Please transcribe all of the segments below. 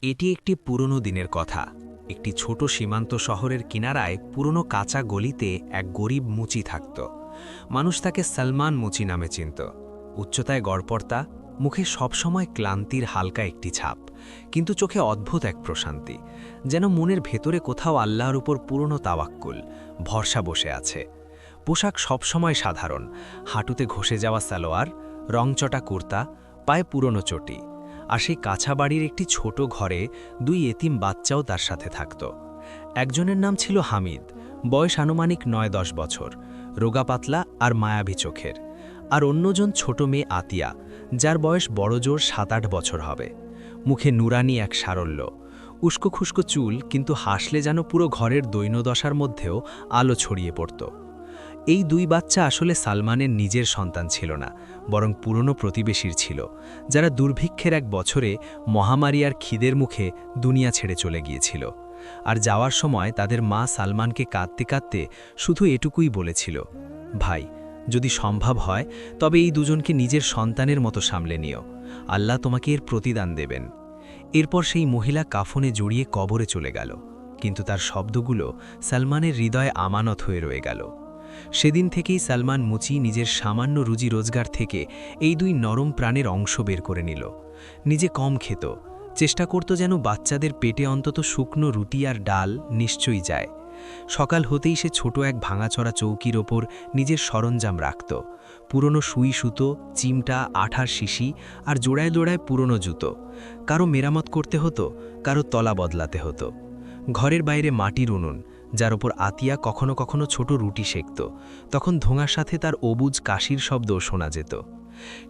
এটি একটি পুরনো দিনের কথা। একটি ছোট সীমান্ত শহরের কিনারায় পুরনো কাঁচা গলিতে এক গরিব মুচি থাকত। মানুষ তাকে সলমান মুচি নামে চিনত। উচ্চতায় গড়পড়তা, মুখে সবসময় ক্লান্তির হালকা একটি ছাপ, কিন্তু চোখে অদ্ভুত এক প্রশান্তি, যেন মনের ভেতরে কোথাও আল্লাহর উপর পুরনো তাওয়াক্কুল, ভরসা বসে আছে। পোশাক সবসময় সাধারণ, হাঁটুতে ঘষে যাওয়া সালোয়ার, রংচটা কুর্তা, পায়ে পুরনো চটি। আর সেই কাছা বাড়ির একটি ছোট ঘরে দুই এতিম বাচ্চাও তার সাথে থাকত। একজনের নাম ছিল হামিদ, বয়স আনুমানিক ৯-১০ বছর, রোগা পাতলা আর মায়াবী চোখের। আর অন্যজন ছোট মেয়ে আতিয়া, যার বয়স বড়জোর ৭-৮ বছর হবে। মুখে নুরানি এক সারল্য, উস্কো খুস্কো চুল, কিন্তু হাসলে যেন পুরো ঘরের দৈন্যদশার মধ্যেও আলো ছড়িয়ে পড়ত। এই দুই বাচ্চা আসলে সালমানের নিজের সন্তান ছিল না, বরং পুরনো প্রতিবেশীর ছিল, যারা দুর্ভিক্ষের এক বছরে মহামারী আর খিদের মুখে দুনিয়া ছেড়ে চলে গিয়েছিল। আর যাওয়ার সময় তাদের মা সালমানকে কাঁদতে কাঁদতে শুধু এটুকুই বলেছিল, ভাই, যদি সম্ভব হয় তবে এই দুজনকে নিজের সন্তানের মতো সামলে নিও, আল্লাহ তোমাকে এর প্রতিদান দেবেন। এরপর সেই মহিলা কাফনে জড়িয়ে কবরে চলে গেল, কিন্তু তার শব্দগুলো সালমানের হৃদয়ে আমানত হয়ে রয়ে গেল। সেদিন থেকেই সালমান মুচি নিজের সামান্য রুজি রোজগার থেকে এই দুই নরম প্রাণের অংশ বের করে নিল। নিজে কম খেত, চেষ্টা করত যেন বাচ্চাদের পেটে অন্তত শুকনো রুটি আর ডাল নিশ্চয়ই যায়। সকাল হতেই সে ছোট এক ভাঙাচড়া চৌকির ওপর নিজের সরঞ্জাম রাখত, পুরনো সুই সুতো, চিমটা, আঠার শিশি আর জোড়ায় জোড়ায় পুরনো জুতো। কারো মেরামত করতে হতো, কারো তলা বদলাতে হতো। ঘরের বাইরে মাটির উনুন, যার ওপর আতিয়া কখনো কখনো ছোট রুটি সেঁকত, তখন ধোঁয়ার সাথে তার অবুজ কাশির শব্দও শোনা যেত।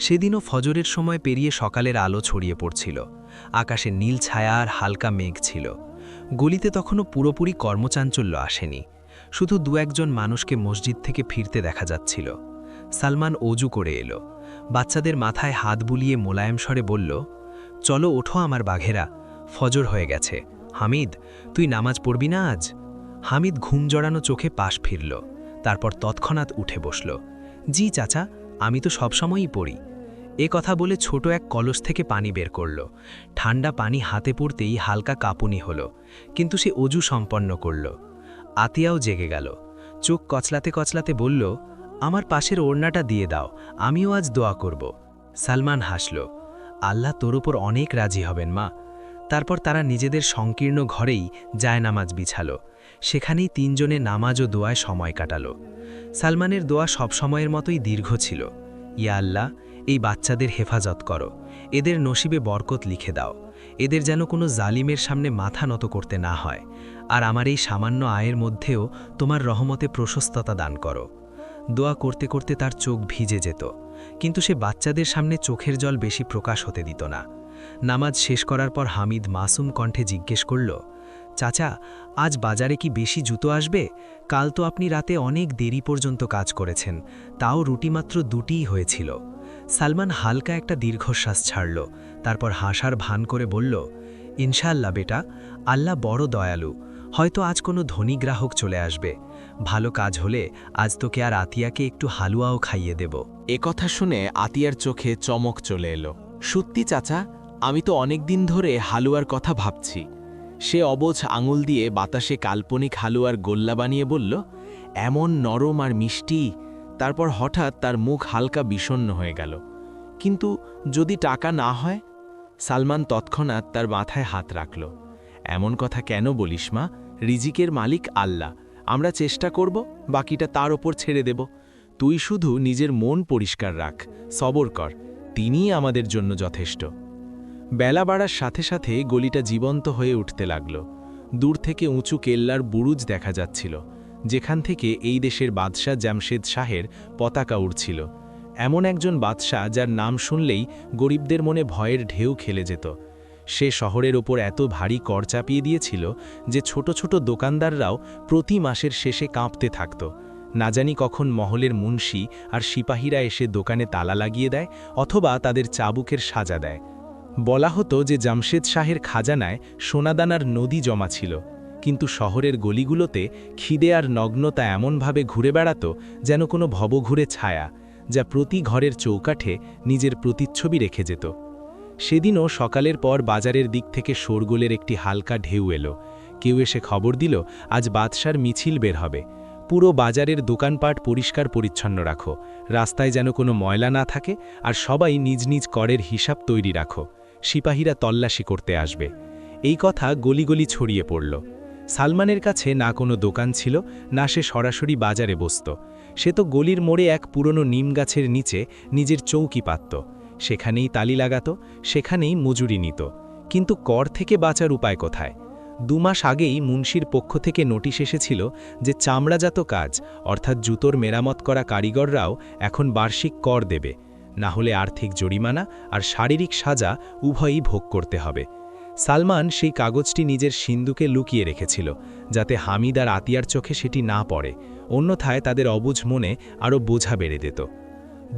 সেদিনও ফজরের সময় পেরিয়ে সকালের আলো ছড়িয়ে পড়ছিল, আকাশে নীল ছায়া আর হালকা মেঘ ছিল। গলিতে তখনও পুরোপুরি কর্মচাঞ্চল্য আসেনি, শুধু দু একজন মানুষকে মসজিদ থেকে ফিরতে দেখা যাচ্ছিল। সালমান অজু করে এলো, বাচ্চাদের মাথায় হাত বুলিয়ে মোলায়েম স্বরে বলল, চলো ওঠো আমার বাঘেরা, ফজর হয়ে গেছে। হামিদ, তুই নামাজ পড়বি না আজ? হামিদ ঘুম জড়ানো চোখে পাশ ফিরল, তারপর তৎক্ষণাৎ উঠে বসল। জি চাচা, আমি তো সবসময়ই পড়ি। এ কথা বলে ছোট এক কলস থেকে পানি বের করল। ঠান্ডা পানি হাতে পড়তেই হালকা কাঁপুনি হলো, কিন্তু সে অজু সম্পন্ন করল। আতিয়াও জেগে গেল, চোখ কচলাতে কচলাতে বলল, আমার পাশের ওড়নাটা দিয়ে দাও, আমিও আজ দোয়া করব। সালমান হাসল, আল্লাহ তোর উপর অনেক রাজি হবেন মা। তারপর তারা নিজেদের সংকীর্ণ ঘরেই জায়নামাজ বিছালো। সেখানেই তিনজনে নামাজ ও দোয়ায় সময় কাটালো। সালমানের দোয়া সবসময়ের মতোই দীর্ঘ ছিল, ইয়া আল্লাহ, এই বাচ্চাদের হেফাজত করো, এদের নসিবে বরকত লিখে দাও, এদের যেন কোনো জালিমের সামনে মাথা নত করতে না হয়, আর আমার এই সামান্য আয়ের মধ্যেও তোমার রহমতে প্রশস্ততা দান করো। দোয়া করতে করতে তার চোখ ভিজে যেত, কিন্তু সে বাচ্চাদের সামনে চোখের জল বেশি প্রকাশ হতে দিত না। নামাজ শেষ করার পর হামিদ মাসুম কণ্ঠে জিজ্ঞেস করল, চাচা, আজ বাজারে কি বেশি জুতো আসবে? কাল তো আপনি রাতে অনেক দেরি পর্যন্ত কাজ করেছেন, তাও রুটি মাত্র দুটিই হয়েছিল। সালমান হালকা একটা দীর্ঘশ্বাস ছাড়ল, তারপর হাসার ভান করে বলল, ইনশাআল্লাহ বেটা, আল্লাহ বড় দয়ালু, হয়তো আজ কোনো ধনী গ্রাহক চলে আসবে। ভালো কাজ হলে আজ তোকে আর আতিয়াকে একটু হালুয়াও খাইয়ে দেব। কথা শুনে আতিয়ার চোখে চমক চলে এলো। সত্যি চাচা, আমি তো অনেক দিন ধরে হালুয়ার কথা ভাবছি। সে অবুঝ আঙুল দিয়ে বাতাসে কাল্পনিক হালুয়ার গোল্লা বানিয়ে বলল, এমন নরম আর মিষ্টি। তারপর হঠাৎ তার মুখ হালকা বিষণ্ণ হয়ে গেল। কিন্তু যদি টাকা না হয়? সালমান তৎক্ষণাৎ তার মাথায় হাত রাখল। এমন কথা কেন বলিস মা? রিজিকের মালিক আল্লাহ, আমরা চেষ্টা করব, বাকিটা তার ওপর ছেড়ে দেব। তুই শুধু নিজের মন পরিষ্কার রাখ, সবর কর, তিনিই আমাদের জন্য যথেষ্ট। বেলা বাড়ার সাথে সাথে গলিটা জীবন্ত হয়ে উঠতে লাগল। দূর থেকে উঁচু কেল্লার বুরুজ দেখা যাচ্ছিল, যেখান থেকে এই দেশের বাদশাহ জামশেদ শাহের পতাকা উড়ছিল। এমন একজন বাদশাহ যার নাম শুনলেই গরিবদের মনে ভয়ের ঢেউ খেলে যেত। সে শহরের ওপর এত ভারী কর চাপিয়ে দিয়েছিল যে ছোট ছোট দোকানদাররাও প্রতি মাসের শেষে কাঁপতে থাকত। না জানি কখন মহলের মুন্সি আর সিপাহীরা এসে দোকানে তালা লাগিয়ে দেয়, অথবা তাদের চাবুকের সাজা দেয়। বলা হতো যে জামশেদ শাহের খাজানায় সোনাদানার নদী জমা ছিল, কিন্তু শহরের গলিগুলোতে খিদে আর নগ্নতা এমনভাবে ঘুরে বেড়াত যেন কোনো ভবঘুরে ছায়া, যা প্রতি ঘরের চৌকাঠে নিজের প্রতিচ্ছবি রেখে যেত। সেদিনও সকালের পর বাজারের দিক থেকে শোরগোলের একটি হালকা ঢেউ এলো। কেউ এসে খবর দিল আজ বাদশার মিছিল বের হবে। পুরো বাজারের দোকানপাট পরিষ্কার পরিচ্ছন্ন রাখো, রাস্তায় যেন কোনো ময়লা না থাকে, আর সবাই নিজ নিজ করের হিসাব তৈরি রাখো। সিপাহীরা তল্লাশি করতে আসবে। এই কথা গলি গলি ছড়িয়ে পড়ল। সালমানের কাছে না কোনো দোকান ছিল, না সে সরাসরি বাজারে বসত। সে তো গলির মোড়ে এক পুরনো নিম গাছের নিচে নিজের চৌকি পাতত। সেখানেই তালি লাগাত, সেখানেই মজুরি নিত। কিন্তু কর থেকে বাঁচার উপায় কোথায়? 2 মাস আগেই মুন্সির পক্ষ থেকে নোটিশ এসেছিল যে চামড়াজাত কাজ অর্থাৎ জুতোর মেরামত করা কারিগররাও এখন বার্ষিক কর দেবে, না হলে আর্থিক জরিমানা আর শারীরিক সাজা উভয়ই ভোগ করতে হবে। সালমান সেই কাগজটি নিজের সিন্দুকে লুকিয়ে রেখেছিল, যাতে হামিদ আর আতিয়ার চোখে সেটি না পড়ে, অন্যথায় তাদের অবুঝ মনে আরও বোঝা বেড়ে দিত।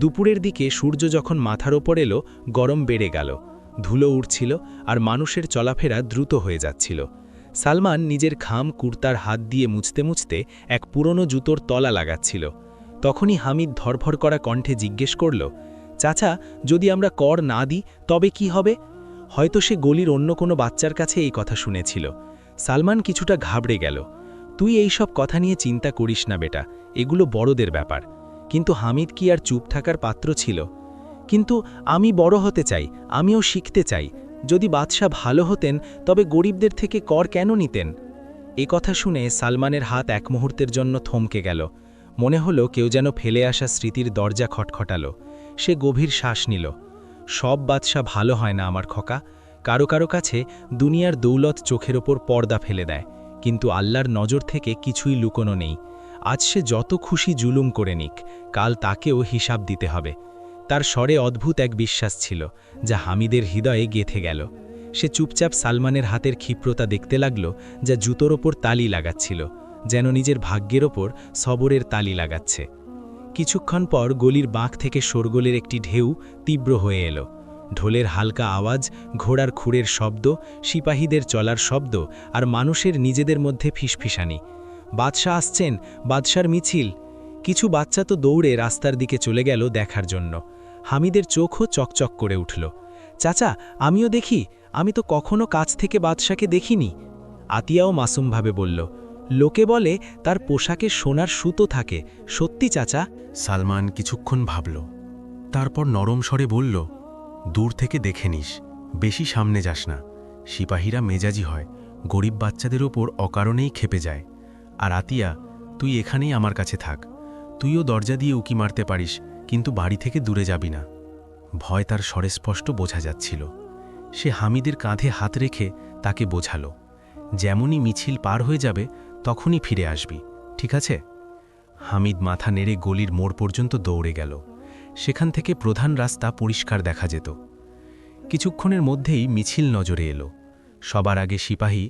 দুপুরের দিকে সূর্য যখন মাথার ওপর এলো, গরম বেড়ে গেল, ধুলো উড়ছিল আর মানুষের চলাফেরা দ্রুত হয়ে যাচ্ছিল। সালমান নিজের খাম কুর্তার হাত দিয়ে মুছতে মুছতে এক পুরনো জুতোর তলা লাগাচ্ছিল। তখনই হামিদ ধরফর করা কণ্ঠে জিজ্ঞেস করল, চাচা, যদি আমরা কর না দিই তবে কি হবে? হয়তো সে গলির অন্য কোনো বাচ্চার কাছে এই কথা শুনেছিল। সালমান কিছুটা ঘাবড়ে গেল। তুই এই সব কথা নিয়ে চিন্তা করিস না বেটা, এগুলো বড়দের ব্যাপার। কিন্তু হামিদ কি আর চুপ থাকার পাত্র ছিল? কিন্তু আমি বড় হতে চাই, আমিও শিখতে চাই। যদি বাদশাহ ভালো হতেন তবে গরিবদের থেকে কর কেন নিতেন? এ কথা শুনে সালমানের হাত এক মুহূর্তের জন্য থমকে গেল। মনে হলো কেউ যেন ফেলে আসা স্মৃতির দরজা খটখটালো। সে গভীর শ্বাস নিল। সব বাদশাহ ভালো হয় না আমার খোকা। কারো কারো কাছে দুনিয়ার দৌলত চোখের ওপর পর্দা ফেলে দেয়, কিন্তু আল্লাহর নজর থেকে কিছুই লুকোনো নেই। আজ সে যত খুশি জুলুম করে নিক, কাল তাকেও হিসাব দিতে হবে। তার স্বরে অদ্ভুত এক বিশ্বাস ছিল, যা হামিদের হৃদয়ে গেঁথে গেল। সে চুপচাপ সালমানের হাতের ক্ষিপ্রতা দেখতে লাগল, যা জুতোর ওপর তালি লাগাচ্ছিল, যেন নিজের ভাগ্যের ওপর সবরের তালি লাগাচ্ছে। কিছুক্ষণ পর গলির বাঁক থেকে শোরগোলের একটি ঢেউ তীব্র হয়ে এলো। ঢোলের হালকা আওয়াজ, ঘোড়ার খুঁড়ের শব্দ, সিপাহীদের চলার শব্দ আর মানুষের নিজেদের মধ্যে ফিসফিসানি। বাদশাহ আসছেন, বাদশার মিছিল। কিছু বাচ্চা তো দৌড়ে রাস্তার দিকে চলে গেল দেখার জন্য। হামিদের চোখও চকচক করে উঠল। চাচা, আমিও দেখি, আমি তো কখনো কাছ থেকে বাদশাকে দেখিনি। আতিয়াও মাসুমভাবে বলল, লোকে বলে তার পোশাকে সোনার সুতো থাকে, সত্যি চাচা? সালমান কিছুক্ষণ ভাবল, তারপর নরম স্বরে বলল, দূর থেকে দেখে নিস, বেশি সামনে যাস না। সিপাহীরা মেজাজি হয়, গরিব বাচ্চাদের ওপর অকারণেই ক্ষেপে যায়। আর আতিয়া, তুই এখানেই আমার কাছে থাক। তুইও দরজা দিয়ে উকি মারতে পারিস, কিন্তু বাড়ি থেকে দূরে যাবি না। ভয় তার স্বরে স্পষ্ট বোঝা যাচ্ছিল। সে হামিদের কাঁধে হাত রেখে তাকে বোঝালো, যেমনই মিছিল পার হয়ে যাবে তখনই ফিরে আসবি, ঠিক আছে? হামিদ মাথা নেড়ে গলির মোড় পর্যন্ত দৌড়ে গেল। সেখান থেকে প্রধান রাস্তা পরিষ্কার দেখা যেত। কিছুক্ষণের মধ্যেই মিছিল নজরে এলো। সবার আগে সিপাহী,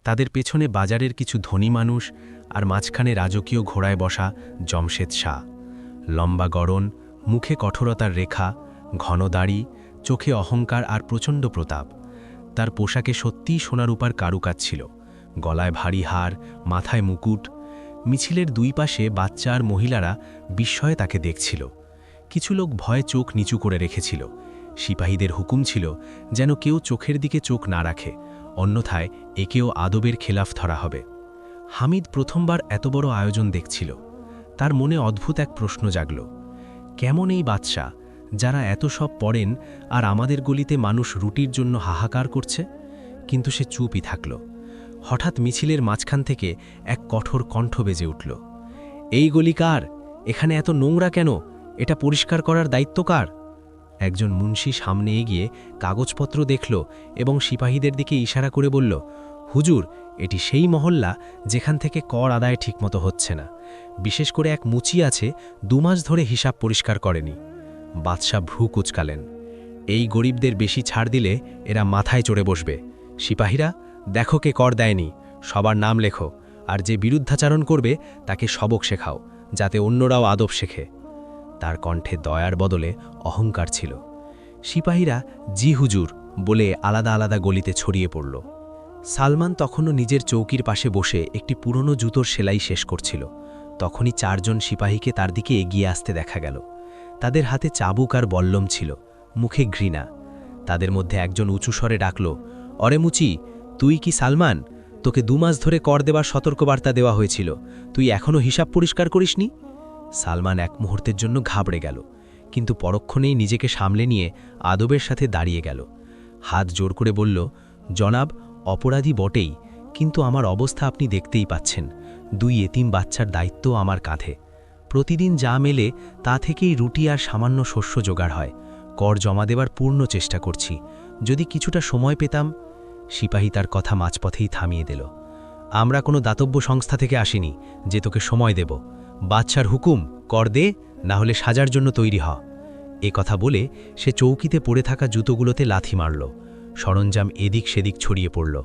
তাদের পেছনে বাজারের কিছু ধনী মানুষ, আর মাঝখানে রাজকীয় ঘোড়ায় বসা জমশেদ শাহ। লম্বা গড়ন, মুখে কঠোরতার রেখা, ঘন দাড়ি, চোখে অহংকার আর প্রচণ্ড প্রতাপ। তার পোশাকে সত্যিই সোনারূপার কারুকাজ ছিল, গলায় ভারী হার, মাথায় মুকুট। মিছিলের দুই পাশে বাচ্চা আর মহিলারা বিস্ময়ে তাকে দেখছিল। কিছু লোক ভয়ে চোখ নিচু করে রেখেছিল। সিপাহীদের হুকুম ছিল যেন কেউ চোখের দিকে চোখ না রাখে, অন্যথায় একেও আদবের খেলাফ ধরা হবে। হামিদ প্রথমবার এত বড় আয়োজন দেখছিল। তার মনে অদ্ভুত এক প্রশ্ন জাগল, কেমন এই বাদশা, যারা এত সব পড়েন আর আমাদের গলিতে মানুষ রুটির জন্য হাহাকার করছে? কিন্তু সে চুপই থাকল। হঠাৎ মিছিলের মাঝখান থেকে এক কঠোর কণ্ঠ বেজে উঠল, এই গলি কার? এখানে এত নোংরা কেন? এটা পরিষ্কার করার দায়িত্ব কার? একজন মুন্সি সামনে এগিয়ে কাগজপত্র দেখল এবং সিপাহীদের দিকে ইশারা করে বলল, হুজুর, এটি সেই মহল্লা যেখান থেকে কর আদায় ঠিকমতো হচ্ছে না। বিশেষ করে এক মুচি আছে, 2 মাস ধরে হিসাব পরিষ্কার করেনি। বাদশাহ ভ্রু কুচকালেন। এই গরিবদের বেশি ছাড় দিলে এরা মাথায় চড়ে বসবে। সিপাহীরা, দেখো কে কর দেয়নি, সবার নাম লেখো, আর যে বিরুদ্ধাচারণ করবে তাকে সবক শেখাও, যাতে অন্যরাও আদব শেখে। তার কণ্ঠে দয়ার বদলে অহংকার ছিল। সিপাহীরা জি হুজুর বলে আলাদা আলাদা গলিতে ছড়িয়ে পড়ল। সালমান তখনও নিজের চৌকির পাশে বসে একটি পুরনো জুতোর সেলাই শেষ করছিল। তখনই 4 জন সিপাহীকে তার দিকে এগিয়ে আসতে দেখা গেল। তাদের হাতে চাবুক আর বল্লম ছিল, মুখে ঘৃণা। তাদের মধ্যে একজন উঁচু স্বরে ডাকল, অরে মুচি, তুই কি সালমান? তোকে 2 মাস ধরে কর দেবার সতর্কবার্তা দেওয়া হয়েছিল, তুই এখনও হিসাব পরিষ্কার করিসনি? সালমান এক মুহূর্তের জন্য ঘাবড়ে গেল, কিন্তু পরক্ষণেই নিজেকে সামলে নিয়ে আদবের সাথে দাঁড়িয়ে গেল। হাত জোর করে বলল, জনাব, অপরাধী বটেই, কিন্তু আমার অবস্থা আপনি দেখতেই পাচ্ছেন। 2 এতিম বাচ্চার দায়িত্ব আমার কাঁধে। প্রতিদিন যা মেলে তা থেকেই রুটি আর সামান্য শস্য জোগাড় হয়। কর জমা দেবার পূর্ণ চেষ্টা করছি, যদি কিছুটা সময় পেতাম। সিপাহী তার কথা মাঝপথেই থামিয়ে দিল। আমরা কোনো দাতব্য সংস্থা থেকে আসিনি যে তোকে সময় দেব। বাদশার হুকুম, কর দে, না হলে সাজার জন্য তৈরি হ। এ কথা বলে সে চৌকিতে পড়ে থাকা জুতোগুলোতে লাথি মারল। সরঞ্জাম এদিক সেদিক ছড়িয়ে পড়ল।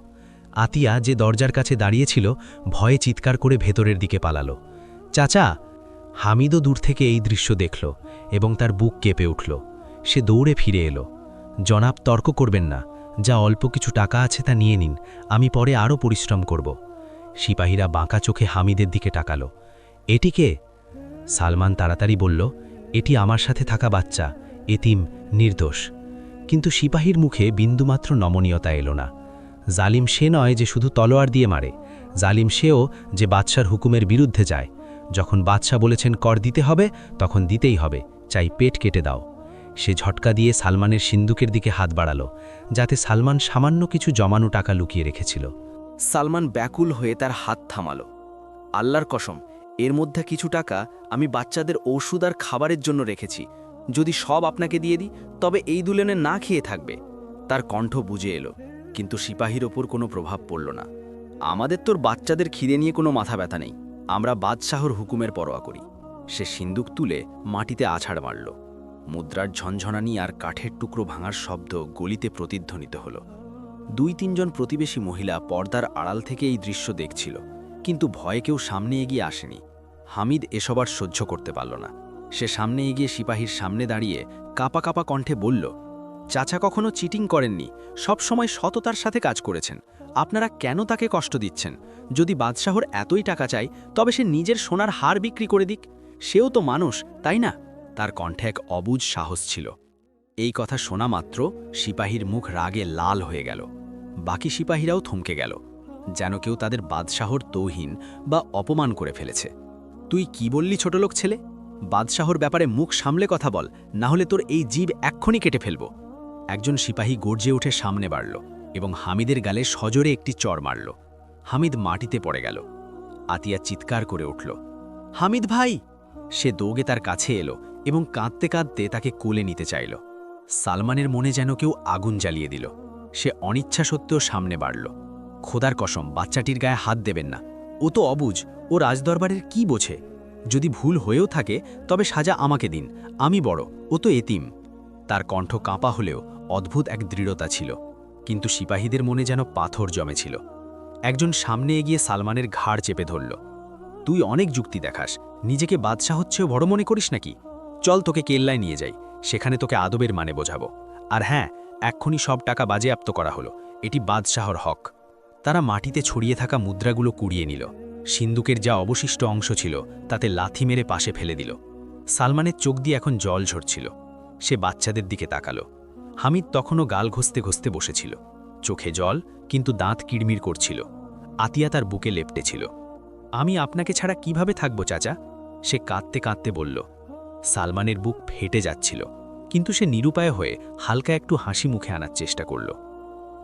আতিয়া, যে দরজার কাছে দাঁড়িয়েছিল, ভয়ে চিৎকার করে ভেতরের দিকে পালালো। চাচা! হামিদও দূর থেকে এই দৃশ্য দেখল এবং তার বুক কেঁপে উঠল। সে দৌড়ে ফিরে এলো। জনাব, তর্ক করবেন না, যা অল্প কিছু টাকা আছে তা নিয়ে নিন, আমি পরে আরও পরিশ্রম করব। সিপাহীরা বাঁকা চোখে হামিদের দিকে তাকালো। এটি কে? সালমান তাড়াতাড়ি বলল, এটি আমার সাথে থাকা বাচ্চা, এতিম, নির্দোষ। কিন্তু সিপাহীর মুখে বিন্দুমাত্র নমনীয়তা এলো না। জালিম সে নয় যে শুধু তলোয়ার দিয়ে মারে, জালিম সেও যে বাদশার হুকুমের বিরুদ্ধে যায়। যখন বাদশা বলেছেন কর দিতে হবে, তখন দিতেই হবে, চাই পেট কেটে দাও। সে ঝটকা দিয়ে সালমানের সিন্দুকের দিকে হাত বাড়ালো, যাতে সালমান সামান্য কিছু জমানো টাকা লুকিয়ে রেখেছিল। সালমান ব্যাকুল হয়ে তার হাত থামালো। আল্লাহর কসম, এর মধ্যে কিছু টাকা আমি বাচ্চাদের ঔষধ আর খাবারের জন্য রেখেছি। যদি সব আপনাকে দিয়ে দিই, তবে এই দুলেনে না খেয়ে থাকবে। তার কণ্ঠ বুঝে এলো, কিন্তু সিপাহীর ওপর কোনো প্রভাব পড়ল না। আমাদের তোর বাচ্চাদের খিদে নিয়ে কোনো মাথা ব্যথা নেই, আমরা বাদশাহর হুকুমের পরোয়া করি। সে সিন্দুক তুলে মাটিতে আছাড় মারল। মুদ্রার ঝনঝনানি আর কাঠের টুকরো ভাঙার শব্দ গলিতে প্রতিধ্বনিত হল। 2-3 জন প্রতিবেশী মহিলা পর্দার আড়াল থেকে এই দৃশ্য দেখছিল, কিন্তু ভয়ে কেউ সামনে এগিয়ে আসেনি। হামিদ এসব আর সহ্য করতে পারল না। সে সামনে এগিয়ে সিপাহীর সামনে দাঁড়িয়ে কাঁপা কাঁপা কণ্ঠে বলল, চাচা কখনো চিটিং করেননি, সব সময় সততার সাথে কাজ করেছেন। আপনারা কেন তাকে কষ্ট দিচ্ছেন? যদি বাদশাহর এতই টাকা চাই, তবে সে নিজের সোনার হার বিক্রি করে দিক। সেও তো মানুষ, তাই না? তার কণ্ঠে এক অবুঝ সাহস ছিল। এই কথা শোনা মাত্র সিপাহীর মুখ রাগে লাল হয়ে গেল। বাকি সিপাহীরাও থমকে গেল, যেন কেউ তাদের বাদশাহর তৌহিন বা অপমান করে ফেলেছে। তুই কি বললি ছোটলোক ছেলে? বাদশাহর ব্যাপারে মুখ সামলে কথা বল, না হলে তোর এই জিভ এক্ষুনি কেটে ফেলব। একজন সিপাহী গর্জে উঠে সামনে বাড়ল এবং হামিদের গালে সজোরে একটি চড় মারল। হামিদ মাটিতে পড়ে গেল। আতিয়া চিৎকার করে উঠল, হামিদ ভাই! সে দৌগে তার কাছে এলো এবং কাঁদতে কাঁদতে তাকে কোলে নিতে চাইল। সালমানের মনে যেন কেউ আগুন জ্বালিয়ে দিল। সে অনিচ্ছা সত্ত্বেও সামনে বাড়ল। খোদার কসম, বাচ্চাটির গায়ে হাত দেবেন না, ও তো অবুঝ, ও রাজদরবারের কি বোঝে? যদি ভুল হয়েও থাকে, তবে সাজা আমাকে দিন, আমি বড়, ও তো এতিম। তার কণ্ঠ কাঁপা হলেও অদ্ভুত এক দৃঢ়তা ছিল, কিন্তু সিপাহীদের মনে যেন পাথর জমেছিল। একজন সামনে এগিয়ে সালমানের ঘাড় চেপে ধরল। তুই অনেক যুক্তি দেখাস, নিজেকে বাদশাহ হচ্ছেও বড় মনে করিস নাকি? চল, তোকে কেল্লায় নিয়ে যাই, সেখানে তোকে আদবের মানে বোঝাবো। আর হ্যাঁ, এক্ষুনি সব টাকা বাজেয়াপ্ত করা হলো, এটি বাদশাহর হক। তারা মাটিতে ছড়িয়ে থাকা মুদ্রাগুলো কুড়িয়ে নিল। সিন্দুকের যা অবশিষ্ট অংশ ছিল তাতে লাথি মেরে পাশে ফেলে দিল। সালমানের চোখ দিয়ে এখন জল ঝরছিল। সে বাচ্চাদের দিকে তাকালো। হামিদ তখনও গাল ঘষতে ঘষতে বসেছিল, চোখে জল, কিন্তু দাঁত কিড়মির করছিল। আতিয়া তার বুকে লেপটেছিল। আমি আপনাকে ছাড়া কিভাবে থাকব চাচা? সে কাঁদতে কাঁদতে বলল। সালমানের বুক ফেটে যাচ্ছিল, কিন্তু সে নিরুপায় হয়ে হালকা একটু হাসি মুখে আনার চেষ্টা করল।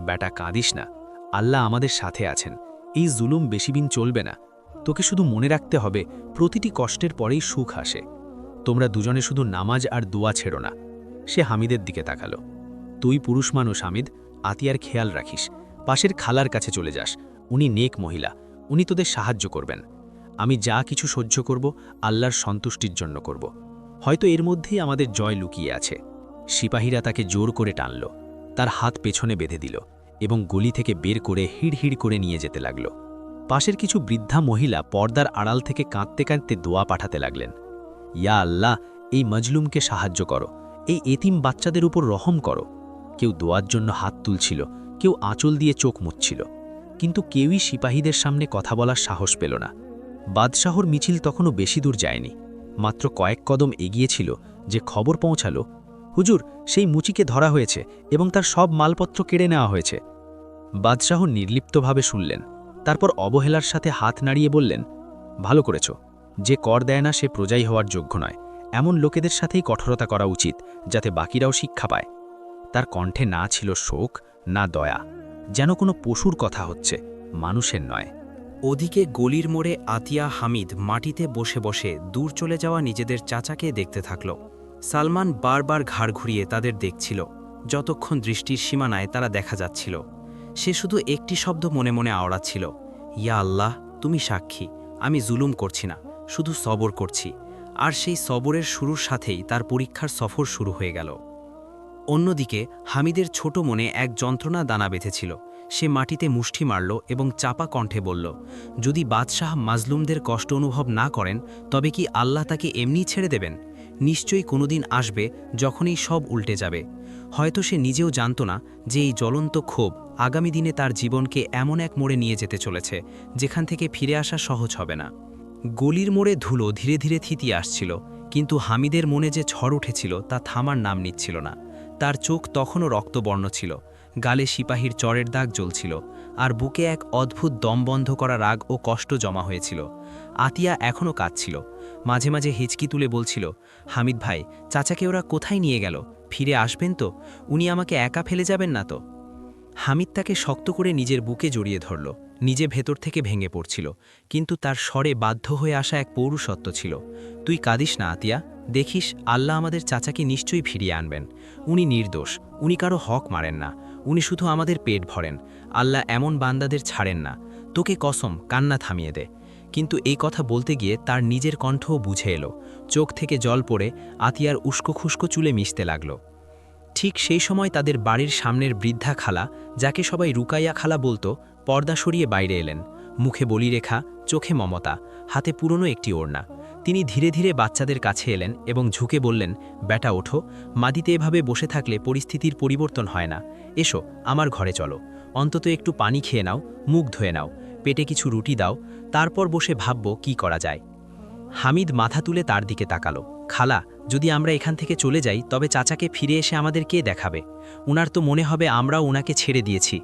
বেটা, কাঁদিস না, আল্লাহ আমাদের সাথে আছেন, এই জুলুম বেশিদিন চলবে না। তোকে শুধু মনে রাখতে হবে, প্রতিটি কষ্টের পরেই সুখ আসে। তোমরা দুজনে শুধু নামাজ আর দোয়া ছেড়ো না। সে হামিদের দিকে তাকালো। তুই পুরুষ মানুষ হামিদ, আতিয়ার খেয়াল রাখিস, পাশের খালার কাছে চলে যাস, উনি নেক মহিলা, উনি তোদের সাহায্য করবেন। আমি যা কিছু সহ্য করব, আল্লাহর সন্তুষ্টির জন্য করব। হয়তো এর মধ্যেই আমাদের জয় লুকিয়ে আছে। সিপাহীরা তাকে জোর করে টানল, তার হাত পেছনে বেঁধে দিল এবং গলি থেকে বের করে হিড় করে নিয়ে যেতে লাগল। পাশের কিছু বৃদ্ধা মহিলা পর্দার আড়াল থেকে কাঁদতে কাঁদতে দোয়া পাঠাতে লাগলেন। ইয়া আল্লাহ, এই মজলুমকে সাহায্য করো, এই এতিম বাচ্চাদের উপর রহম করো। কেউ দোয়ার জন্য হাত তুলছিল, কেউ আঁচল দিয়ে চোখ মুছছিল, কিন্তু কেউই সিপাহীদের সামনে কথা বলার সাহস পেল না। বাদশাহর মিছিল তখনও বেশি দূর যায়নি, মাত্র কয়েক কদম এগিয়েছিল যে খবর পৌঁছালো হুজুর, সেই মুচিকে ধরা হয়েছে এবং তার সব মালপত্র কেড়ে নেওয়া হয়েছে। বাদশাহ নির্লিপ্তভাবে শুনলেন, তারপর অবহেলার সাথে হাত নাড়িয়ে বললেন, ভালো করেছ। যে কর দেয় না সে প্রজাই হওয়ার যোগ্য নয়। এমন লোকেদের সাথেই কঠোরতা করা উচিত, যাতে বাকিরাও শিক্ষা পায়। তার কণ্ঠে না ছিল শোক, না দয়া, যেন কোনো পশুর কথা হচ্ছে, মানুষের নয়। ওদিকে গলির মোড়ে আতিয়া হামিদ মাটিতে বসে বসে দূর চলে যাওয়া নিজেদের চাচাকে দেখতে থাকল। সালমান বারবার ঘাড় ঘুরিয়ে তাদের দেখছিল, যতক্ষণ দৃষ্টির সীমানায় তারা দেখা যাচ্ছিল। সে শুধু একটি শব্দ মনে মনে আওড়াচ্ছিল, ইয়া আল্লাহ, তুমি সাক্ষী, আমি জুলুম করছি না, শুধু সবর করছি। আর সেই সবরের শুরুর সাথেই তার পরীক্ষার সফর শুরু হয়ে গেল। অন্যদিকে হামিদের ছোট মনে এক যন্ত্রণা দানা বেঁধেছিল। সে মাটিতে মুষ্টি মারল এবং চাপা কণ্ঠে বলল, যদি বাদশাহ মাজলুমদের কষ্ট অনুভব না করেন, তবে কি আল্লাহ তাকে এমনি ছেড়ে দেবেন? নিশ্চয়ই কোনোদিন আসবে যখনই সব উল্টে যাবে। হয়তো সে নিজেও জানত না যে এই জ্বলন্ত ক্ষোভ আগামী দিনে তার জীবনকে এমন এক মোড়ে নিয়ে যেতে চলেছে, যেখান থেকে ফিরে আসা সহজ হবে না। গলির মোড়ে ধুলো ধীরে ধীরে থিতিয়ে আসছিল, কিন্তু হামিদের মনে যে ঝড় উঠেছিল তা থামার নাম নিচ্ছিল না। তার চোখ তখনও রক্তবর্ণ ছিল, গালে সিপাহীর চরের দাগ জ্বলছিল, আর বুকে এক অদ্ভুত দম বন্ধ করা রাগ ও কষ্ট জমা হয়েছিল। আতিয়া এখনও কাঁদছিল, মাঝে মাঝে হিচকি তুলে বলছিল, হামিদ ভাই, চাচাকে ওরা কোথায় নিয়ে গেল? ফিরে আসবেন তো? উনি আমাকে একা ফেলে যাবেন না তো? হামিদ তাকে শক্ত করে নিজের বুকে জড়িয়ে ধরল। নিজে ভেতর থেকে ভেঙে পড়ছিল, কিন্তু তার স্বরে বাধ্য হয়ে আসা এক পৌরুষত্ব ছিল। তুই কাঁদিস না আতিয়া, দেখিস আল্লাহ আমাদের চাচাকে নিশ্চয়ই ফিরিয়ে আনবেন। উনি নির্দোষ, উনি কারো হক মারেন না, উনি শুধু আমাদের পেট ভরেন। আল্লাহ এমন বান্দাদের ছাড়েন না। তোকে কসম, কান্না থামিয়ে দে। কিন্তু এই কথা বলতে গিয়ে তার নিজের কণ্ঠও বুঝে এলো। চোখ থেকে জল পড়ে আতিয়ার উস্কো খুস্কো চুলে মিশতে লাগল। ঠিক সেই সময় তাদের বাড়ির সামনের বৃদ্ধা খালা, যাকে সবাই রুকাইয়া খালা বলতো, পর্দা সরিয়ে বাইরে এলেন। মুখে বলিরেখা, চোখে মমতা, হাতে পুরনো একটি ওড়না। তিনি ধীরে ধীরে বাচ্চাদের কাছে এলেন এবং ঝুঁকে বললেন, বেটা ওঠো, মাদিতে এভাবে বসে থাকলে পরিস্থিতির পরিবর্তন হয় না। এসো, আমার ঘরে চলো, অন্তত একটু পানি খেয়ে নাও, মুখ ধুয়ে নাও, পেটে কিছু রুটি দাও, তারপর বসে ভাবব কি করা যায়। হামিদ মাথা তুলে তার দিকে তাকালো। খালা, যদি আমরা এখান থেকে চলে যাই, তবে চাচাকে ফিরে এসে আমাদের কে দেখাবে? উনার তো মনে হবে আমরাও উনাকে ছেড়ে দিয়েছি।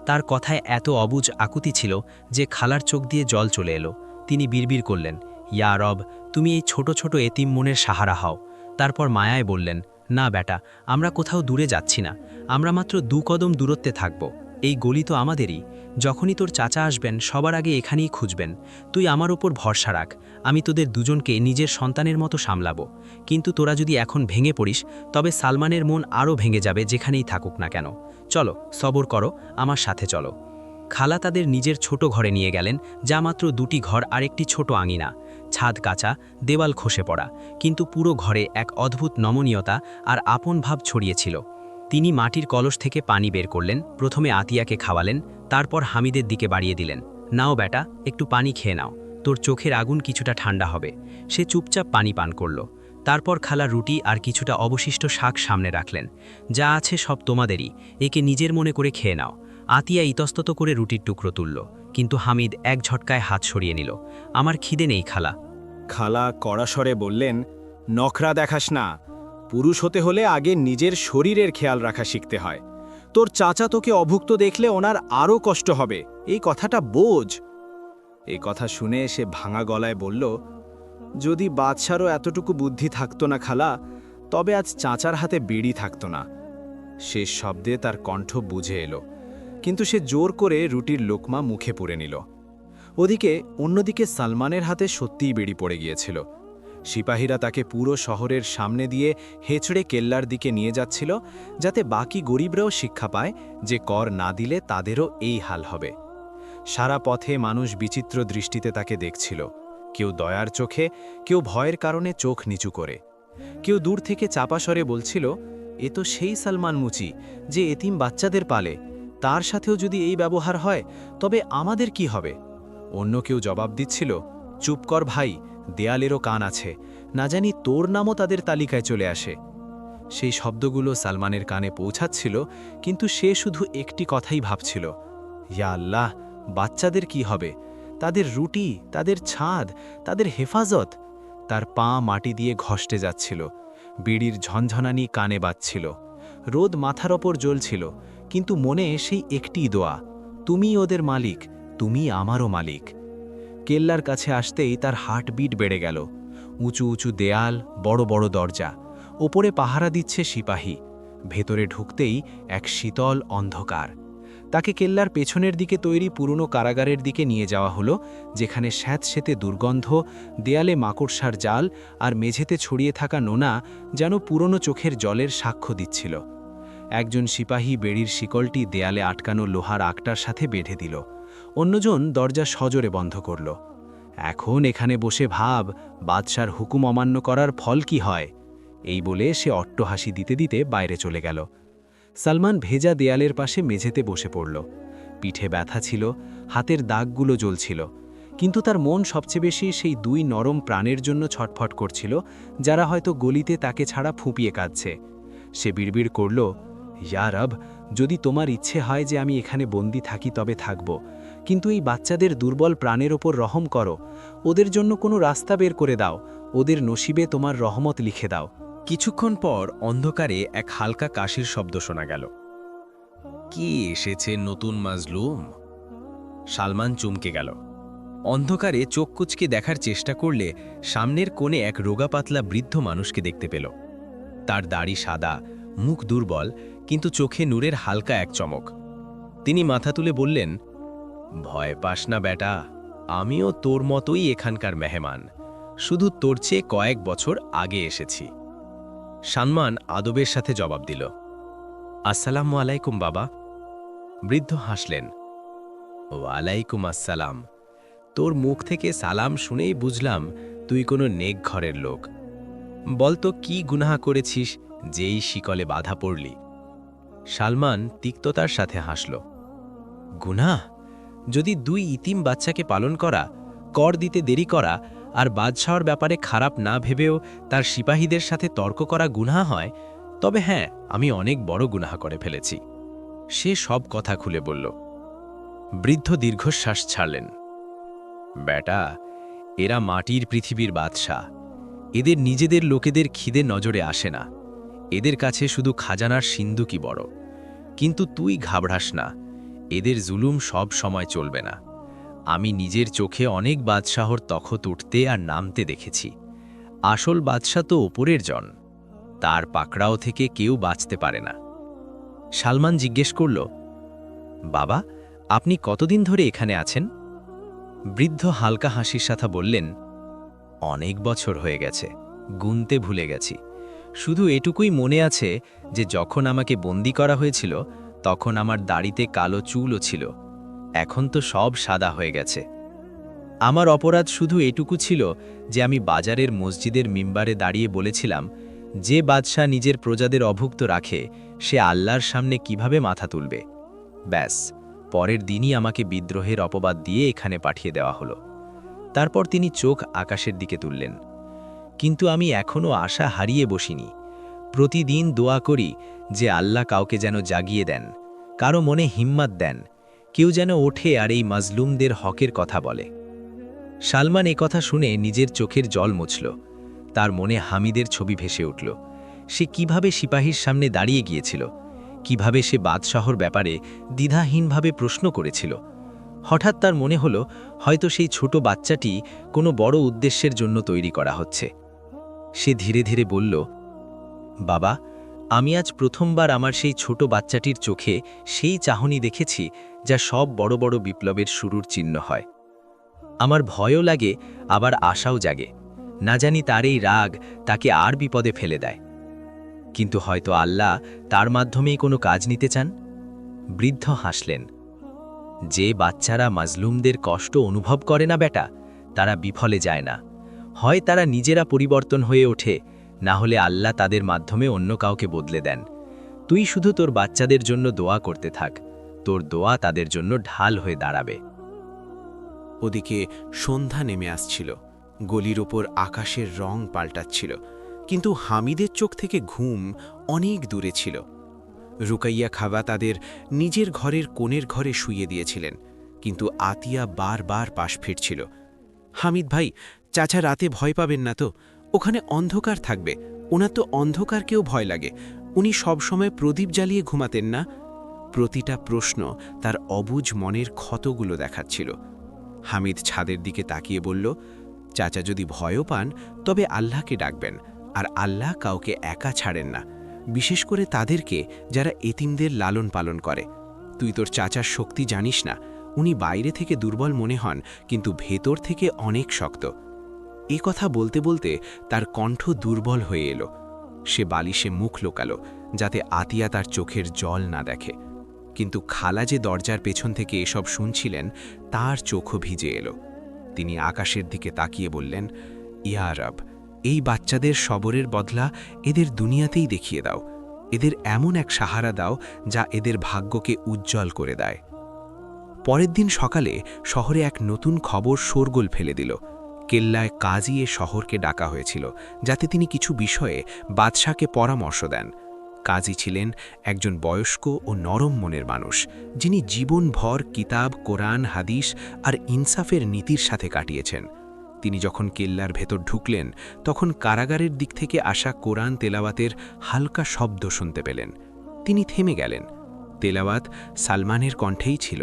তার কথায় এত অবুঝ আকুতি ছিল যে খালার চোখ দিয়ে জল চলে এলো। তিনি বিড়বিড় করলেন, ইয়া রব, তুমি এই ছোট ছোট এতিম মনের সাহারা হও। তারপর মায়ায় বললেন, না বেটা, আমরা কোথাও দূরে যাচ্ছি না, আমরা মাত্র 2 কদম দূরত্বে থাকব। এই গলি তো আমাদেরই। যখনই তোর চাচা আসবেন সবার আগে এখানেই খুঁজবেন। তুই আমার ওপর ভরসা রাখ, আমি তোদের দুজনকে নিজের সন্তানের মতো সামলাবো। কিন্তু তোরা যদি এখন ভেঙে পড়িস, তবে সালমানের মন আরও ভেঙে যাবে, যেখানেই থাকুক না কেন। চলো, সবর করো, আমার সাথে চলো। খালা তাদের নিজের ছোট ঘরে নিয়ে গেলেন, যা মাত্র 2টি ঘর আর একটি ছোট আঙিনা। ছাদ কাঁচা, দেওয়াল খসে পড়া, কিন্তু পুরো ঘরে এক অদ্ভুত নমনীয়তা আর আপন ভাব ছড়িয়েছিল। তিনি মাটির কলস থেকে পানি বের করলেন, প্রথমে আতিয়াকে খাওয়ালেন, তারপর হামিদের দিকে বাড়িয়ে দিলেন, নাও বেটা, একটু পানি খেয়ে নাও, তোর চোখের আগুন কিছুটা ঠান্ডা হবে। সে চুপচাপ পানি পান করল। তারপর খালা রুটি আর কিছুটা অবশিষ্ট শাক সামনে রাখলেন। যা আছে সব তোমাদেরই, একে নিজের মনে করে খেয়ে নাও। আতিয়া ইতস্তত করে রুটির টুকরো তুলল, কিন্তু হামিদ এক ঝটকায় হাত সরিয়ে নিল। আমার খিদে নেই খালা। খালা কড়া স্বরে বললেন, নখরা দেখাস না, পুরুষ হতে হলে আগে নিজের শরীরের খেয়াল রাখা শিখতে হয়। তোর চাচা তোকে অভুক্ত দেখলে ওনার আরও কষ্ট হবে, এই কথাটা বোঝ। এই কথা শুনে সে ভাঙা গলায় বলল, যদি বাদশারও এতটুকু বুদ্ধি থাকতো না খালা, তবে আজ চাচার হাতে বিড়ি থাকতো না। শেষ শব্দে তার কণ্ঠ বুঝে এলো, কিন্তু সে জোর করে রুটির লোকমা মুখে পুরে নিল। ওদিকে অন্যদিকে সালমানের হাতে সত্যিই বেড়ি পড়ে গিয়েছিল। সিপাহীরা তাকে পুরো শহরের সামনে দিয়ে হেঁচড়ে কেল্লার দিকে নিয়ে যাচ্ছিল, যাতে বাকি গরিবরাও শিক্ষা পায় যে কর না দিলে তাদেরও এই হাল হবে। সারা পথে মানুষ বিচিত্র দৃষ্টিতে তাকে দেখছিল, কেউ দয়ার চোখে, কেউ ভয়ের কারণে চোখ নিচু করে। কেউ দূর থেকে চাপা স্বরে বলছিল, এ তো সেই সালমান মুচি যে এতিম বাচ্চাদের পালে, তার সাথেও যদি এই ব্যবহার হয় তবে আমাদের কি হবে? অন্য কেউ জবাব দিচ্ছিল, চুপ কর ভাই, দেয়ালেরও কান আছে, না জানি তোর নামও তাদের তালিকায় চলে আসে। সেই শব্দগুলো সালমানের কানে পৌঁছাচ্ছিল, কিন্তু সে শুধু একটি কথাই ভাবছিল, ইয়া আল্লাহ, বাচ্চাদের কি হবে? তাদের রুটি, তাদের ছাদ, তাদের হেফাজত। তার পা মাটি দিয়ে ঘষ্টে যাচ্ছিল। বিড়ির ঝনঝনানি কানে বাজছিল। রোদ মাথার ওপর জ্বলছিল, কিন্তু মনে সেই একটিই দোয়া, তুমি ওদের মালিক, তুমি আমারও মালিক। কেল্লার কাছে আসতেই তার হার্টবিট বেড়ে গেল। উঁচু উঁচু দেয়াল, বড় বড় দরজা, ওপরে পাহারা দিচ্ছে সিপাহী। ভেতরে ঢুকতেই এক শীতল অন্ধকার। তাকে কেল্লার পেছনের দিকে তৈরি পুরনো কারাগারের দিকে নিয়ে যাওয়া হলো, যেখানে স্যাঁতসেঁতে দুর্গন্ধ, দেয়ালে মাকড়সার জাল আর মেঝেতে ছড়িয়ে থাকা নোনা যেন পুরনো চোখের জলের সাক্ষ্য দিচ্ছিল। একজন সিপাহী বেড়ির শিকলটি দেয়ালে আটকানো লোহার আকটার সাথে বেঁধে দিল, অন্যজন দরজা সজোরে বন্ধ করল। এখন এখানে বসে ভাব, বাদশার হুকুম অমান্য করার ফল কি হয়। এই বলে সে অট্টহাসি দিতে দিতে বাইরে চলে গেল। সালমান ভেজা দেয়ালের পাশে মেঝেতে বসে পড়ল। পিঠে ব্যথা ছিল, হাতের দাগগুলো জ্বলছিল, কিন্তু তার মন সবচেয়ে বেশি সেই দুই নরম প্রাণের জন্য ছটফট করছিল, যারা হয়তো গলিতে তাকে ছাড়া ফুঁপিয়ে কাঁদছে। সে বিড়বিড় করল, ইয়া রব, যদি তোমার ইচ্ছে হয় যে আমি এখানে বন্দি থাকি তবে থাকব, কিন্তু এই বাচ্চাদের দুর্বল প্রাণের ওপর রহম করো, ওদের জন্য কোনো রাস্তা বের করে দাও, ওদের নসিবে তোমার রহমত লিখে দাও। কিছুক্ষণ পর অন্ধকারে এক হালকা কাশির শব্দ শোনা গেল। কি এসেছে নতুন মাজলুম? সালমান চমকে গেল। অন্ধকারে চোখ কুচকে দেখার চেষ্টা করলে সামনের কোণে এক রোগা পাতলা বৃদ্ধ মানুষকে দেখতে পেল। তার দাড়ি সাদা, মুখ দুর্বল, কিন্তু চোখে নূরের হালকা এক চমক। তিনি মাথা তুলে বললেন, ভয় পাস না বেটা, আমিও তোর মতোই এখানকার মেহমান, শুধু তোর চেয়ে কয়েক বছর আগে এসেছি। সালমান আদবের সাথে জবাব দিল, আসসালামু আলাইকুম বাবা। বৃদ্ধ হাসলেন, ওয়ালাইকুম আসসালাম। তোর মুখ থেকে সালাম শুনেই বুঝলাম তুই কোনো নেক ঘরের লোক। বলতো কি গুনাহ করেছিস যেই শিকলে বাধা পড়লি? সালমান তিক্ততার সাথে হাসল, গুনাহ? যদি দুই ইতিম বাচ্চাকে পালন করা, কর দিতে দেরি করা আর বাদশাহর ব্যাপারে খারাপ না ভেবেও তার সিপাহীদের সাথে তর্ক করা গুনাহ হয়, তবে হ্যাঁ, আমি অনেক বড় গুনাহ করে ফেলেছি। সে সব কথা খুলে বলল। বৃদ্ধ দীর্ঘশ্বাস ছাড়লেন। বেটা, এরা মাটির পৃথিবীর বাদশা। এদের নিজেদের লোকেদের খিদে নজরে আসে না, এদের কাছে শুধু খাজানার সিন্ধুকই বড়। কিন্তু তুই ঘাবড়াস না, এদের জুলুম সব সময় চলবে না। আমি নিজের চোখে অনেক বাদশাহর তখত উঠতে আর নামতে দেখেছি। আসল বাদশা তো ওপরের জন, তার পাকড়াও থেকে কেউ বাঁচতে পারে না। সালমান জিজ্ঞেস করল, বাবা, আপনি কতদিন ধরে এখানে আছেন? বৃদ্ধ হালকা হাসির সাথে বললেন, অনেক বছর হয়ে গেছে, গুনতে ভুলে গেছি। শুধু এটুকুই মনে আছে যে যখন আমাকে বন্দি করা হয়েছিল তখন আমার দাড়িতে কালো চুলও ছিল, এখন তো সব সাদা হয়ে গেছে। আমার অপরাধ শুধু এটুকু ছিল যে আমি বাজারের মসজিদের মিম্বারে দাঁড়িয়ে বলেছিলাম, যে বাদশাহ নিজের প্রজাদের অভুক্ত রাখে সে আল্লাহর সামনে কিভাবে মাথা তুলবে। ব্যাস, পরের দিনই আমাকে বিদ্রোহের অপবাদ দিয়ে এখানে পাঠিয়ে দেওয়া হলো। তারপর তিনি চোখ আকাশের দিকে তুললেন। কিন্তু আমি এখনও আশা হারিয়ে বসিনি। প্রতিদিন দোয়া করি যে আল্লাহ কাউকে যেন জাগিয়ে দেন, কারো মনে হিম্মত দেন, কেউ যেন ওঠে আর এই মাজলুমদের হকের কথা বলে। সালমান কথা শুনে নিজের চোখের জল মুছল। তার মনে হামিদের ছবি ভেসে উঠল। সে কিভাবে সিপাহীর সামনে দাঁড়িয়ে গিয়েছিল, কিভাবে সে বাদশাহর ব্যাপারে দ্বিধাহীনভাবে প্রশ্ন করেছিল। হঠাৎ তার মনে হলো হয়তো সেই ছোট বাচ্চাটি কোনো বড় উদ্দেশ্যের জন্য তৈরি করা হচ্ছে। সে ধীরে ধীরে বলল, বাবা, আমি আজ প্রথমবার আমার সেই ছোট বাচ্চাটির চোখে সেই চাহনি দেখেছি যা সব বড় বড় বিপ্লবের শুরুর চিহ্ন হয়। আমার ভয়ও লাগে, আবার আশাও জাগে। না জানি তার এই রাগ তাকে আর বিপদে ফেলে দেয়। কিন্তু হয়তো আল্লাহ তার মাধ্যমেই কোনো কাজ নিতে চান। বৃদ্ধ হাসলেন, যে বাচ্চারা মাজলুমদের কষ্ট অনুভব করে না বেটা, তারা বিফলে যায় না। হয় তারা নিজেরা পরিবর্তন হয়ে ওঠে, না হলে আল্লাহ তাদের মাধ্যমে অন্য কাউকে বদলে দেন। তুই শুধু তোর বাচ্চাদের জন্য দোয়া করতে থাক, তোর দোয়া তাদের জন্য ঢাল হয়ে দাঁড়াবে। ওদিকে সন্ধ্যা নেমে আসছিল, গলির ওপর আকাশের রং পাল্টাচ্ছিল, কিন্তু হামিদের চোখ থেকে ঘুম অনেক দূরে ছিল। রুকাইয়া খাবা তাদের নিজের ঘরের কোণের ঘরে শুইয়ে দিয়েছিলেন, কিন্তু আতিয়া বারবার পাশ ফিরছিল। হামিদ ভাই, চাচা রাতে ভয় পাবেন না তো? ওখানে অন্ধকার থাকবে, ওনার তো অন্ধকারকেও ভয় লাগে, উনি সবসময় প্রদীপ জ্বালিয়ে ঘুমাতেন না? প্রতিটা প্রশ্ন তার অবুঝ মনের ক্ষতগুলো দেখাচ্ছিল। হামিদ ছাদের দিকে তাকিয়ে বলল, চাচা যদি ভয়ও পান তবে আল্লাহকে ডাকবেন, আর আল্লাহ কাউকে একা ছাড়েন না, বিশেষ করে তাদেরকে যারা এতিমদের লালন পালন করে। তুই তোর চাচার শক্তি জানিস না, উনি বাইরে থেকে দুর্বল মনে হন কিন্তু ভেতর থেকে অনেক শক্ত। এ কথা বলতে বলতে তার কণ্ঠ দুর্বল হয়ে এলো। সে বালিশে মুখ লোকালো যাতে আতিয়া তার চোখের জল না দেখে, কিন্তু খালা যে দরজার পেছন থেকে এসব শুনছিলেন তার চোখও ভিজে এলো। তিনি আকাশের দিকে তাকিয়ে বললেন, ইয়া রব, এই বাচ্চাদের সবরের বদলা এদের দুনিয়াতেই দেখিয়ে দাও, এদের এমন এক সাহারা দাও যা এদের ভাগ্যকে উজ্জ্বল করে দেয়। পরের দিন সকালে শহরে এক নতুন খবর শোরগোল ফেলে দিল। কেল্লায় কাজী এ শহরকে ডাকা হয়েছিল যাতে তিনি কিছু বিষয়ে বাদশাকে পরামর্শ দেন। কাজী ছিলেন একজন বয়স্ক ও নরম মনের মানুষ, যিনি জীবনভর কিতাব, কোরআন, হাদিস আর ইনসাফের নীতির সাথে কাটিয়েছেন। তিনি যখন কেল্লার ভেতর ঢুকলেন তখন কারাগারের দিক থেকে আসা কোরআন তেলাওয়াতের হালকা শব্দ শুনতে পেলেন। তিনি থেমে গেলেন। তেলাওয়াত সালমানের কণ্ঠেই ছিল।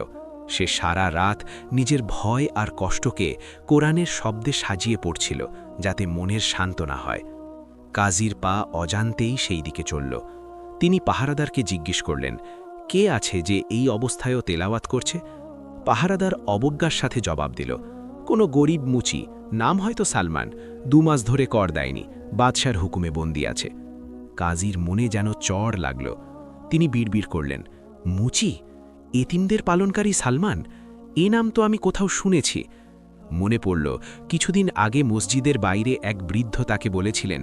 সে সারা রাত নিজের ভয় আর কষ্টকে কোরআনের শব্দে সাজিয়ে পড়ছিল যাতে মনের সান্ত্বনা হয়। কাজীর পা অজান্তেই সেই দিকে চলল। তিনি পাহারাদারকে জিজ্ঞেস করলেন, কে আছে যে এই অবস্থায়ও তেলাওয়াত করছে? পাহারাদার অবজ্ঞার সাথে জবাব দিল, কোনো গরিব মুচি, নাম হয়তো সালমান, 2 মাস ধরে কর দেয়নি, বাদশার হুকুমে বন্দী আছে। কাজীর মনে যেন চড় লাগল। তিনি বিড়বিড় করলেন, মুচি? এতিমদের পালনকারী সালমান? এ নাম তো আমি কোথাও শুনেছি। মনে পড়ল কিছুদিন আগে মসজিদের বাইরে এক বৃদ্ধ তাকে বলেছিলেন,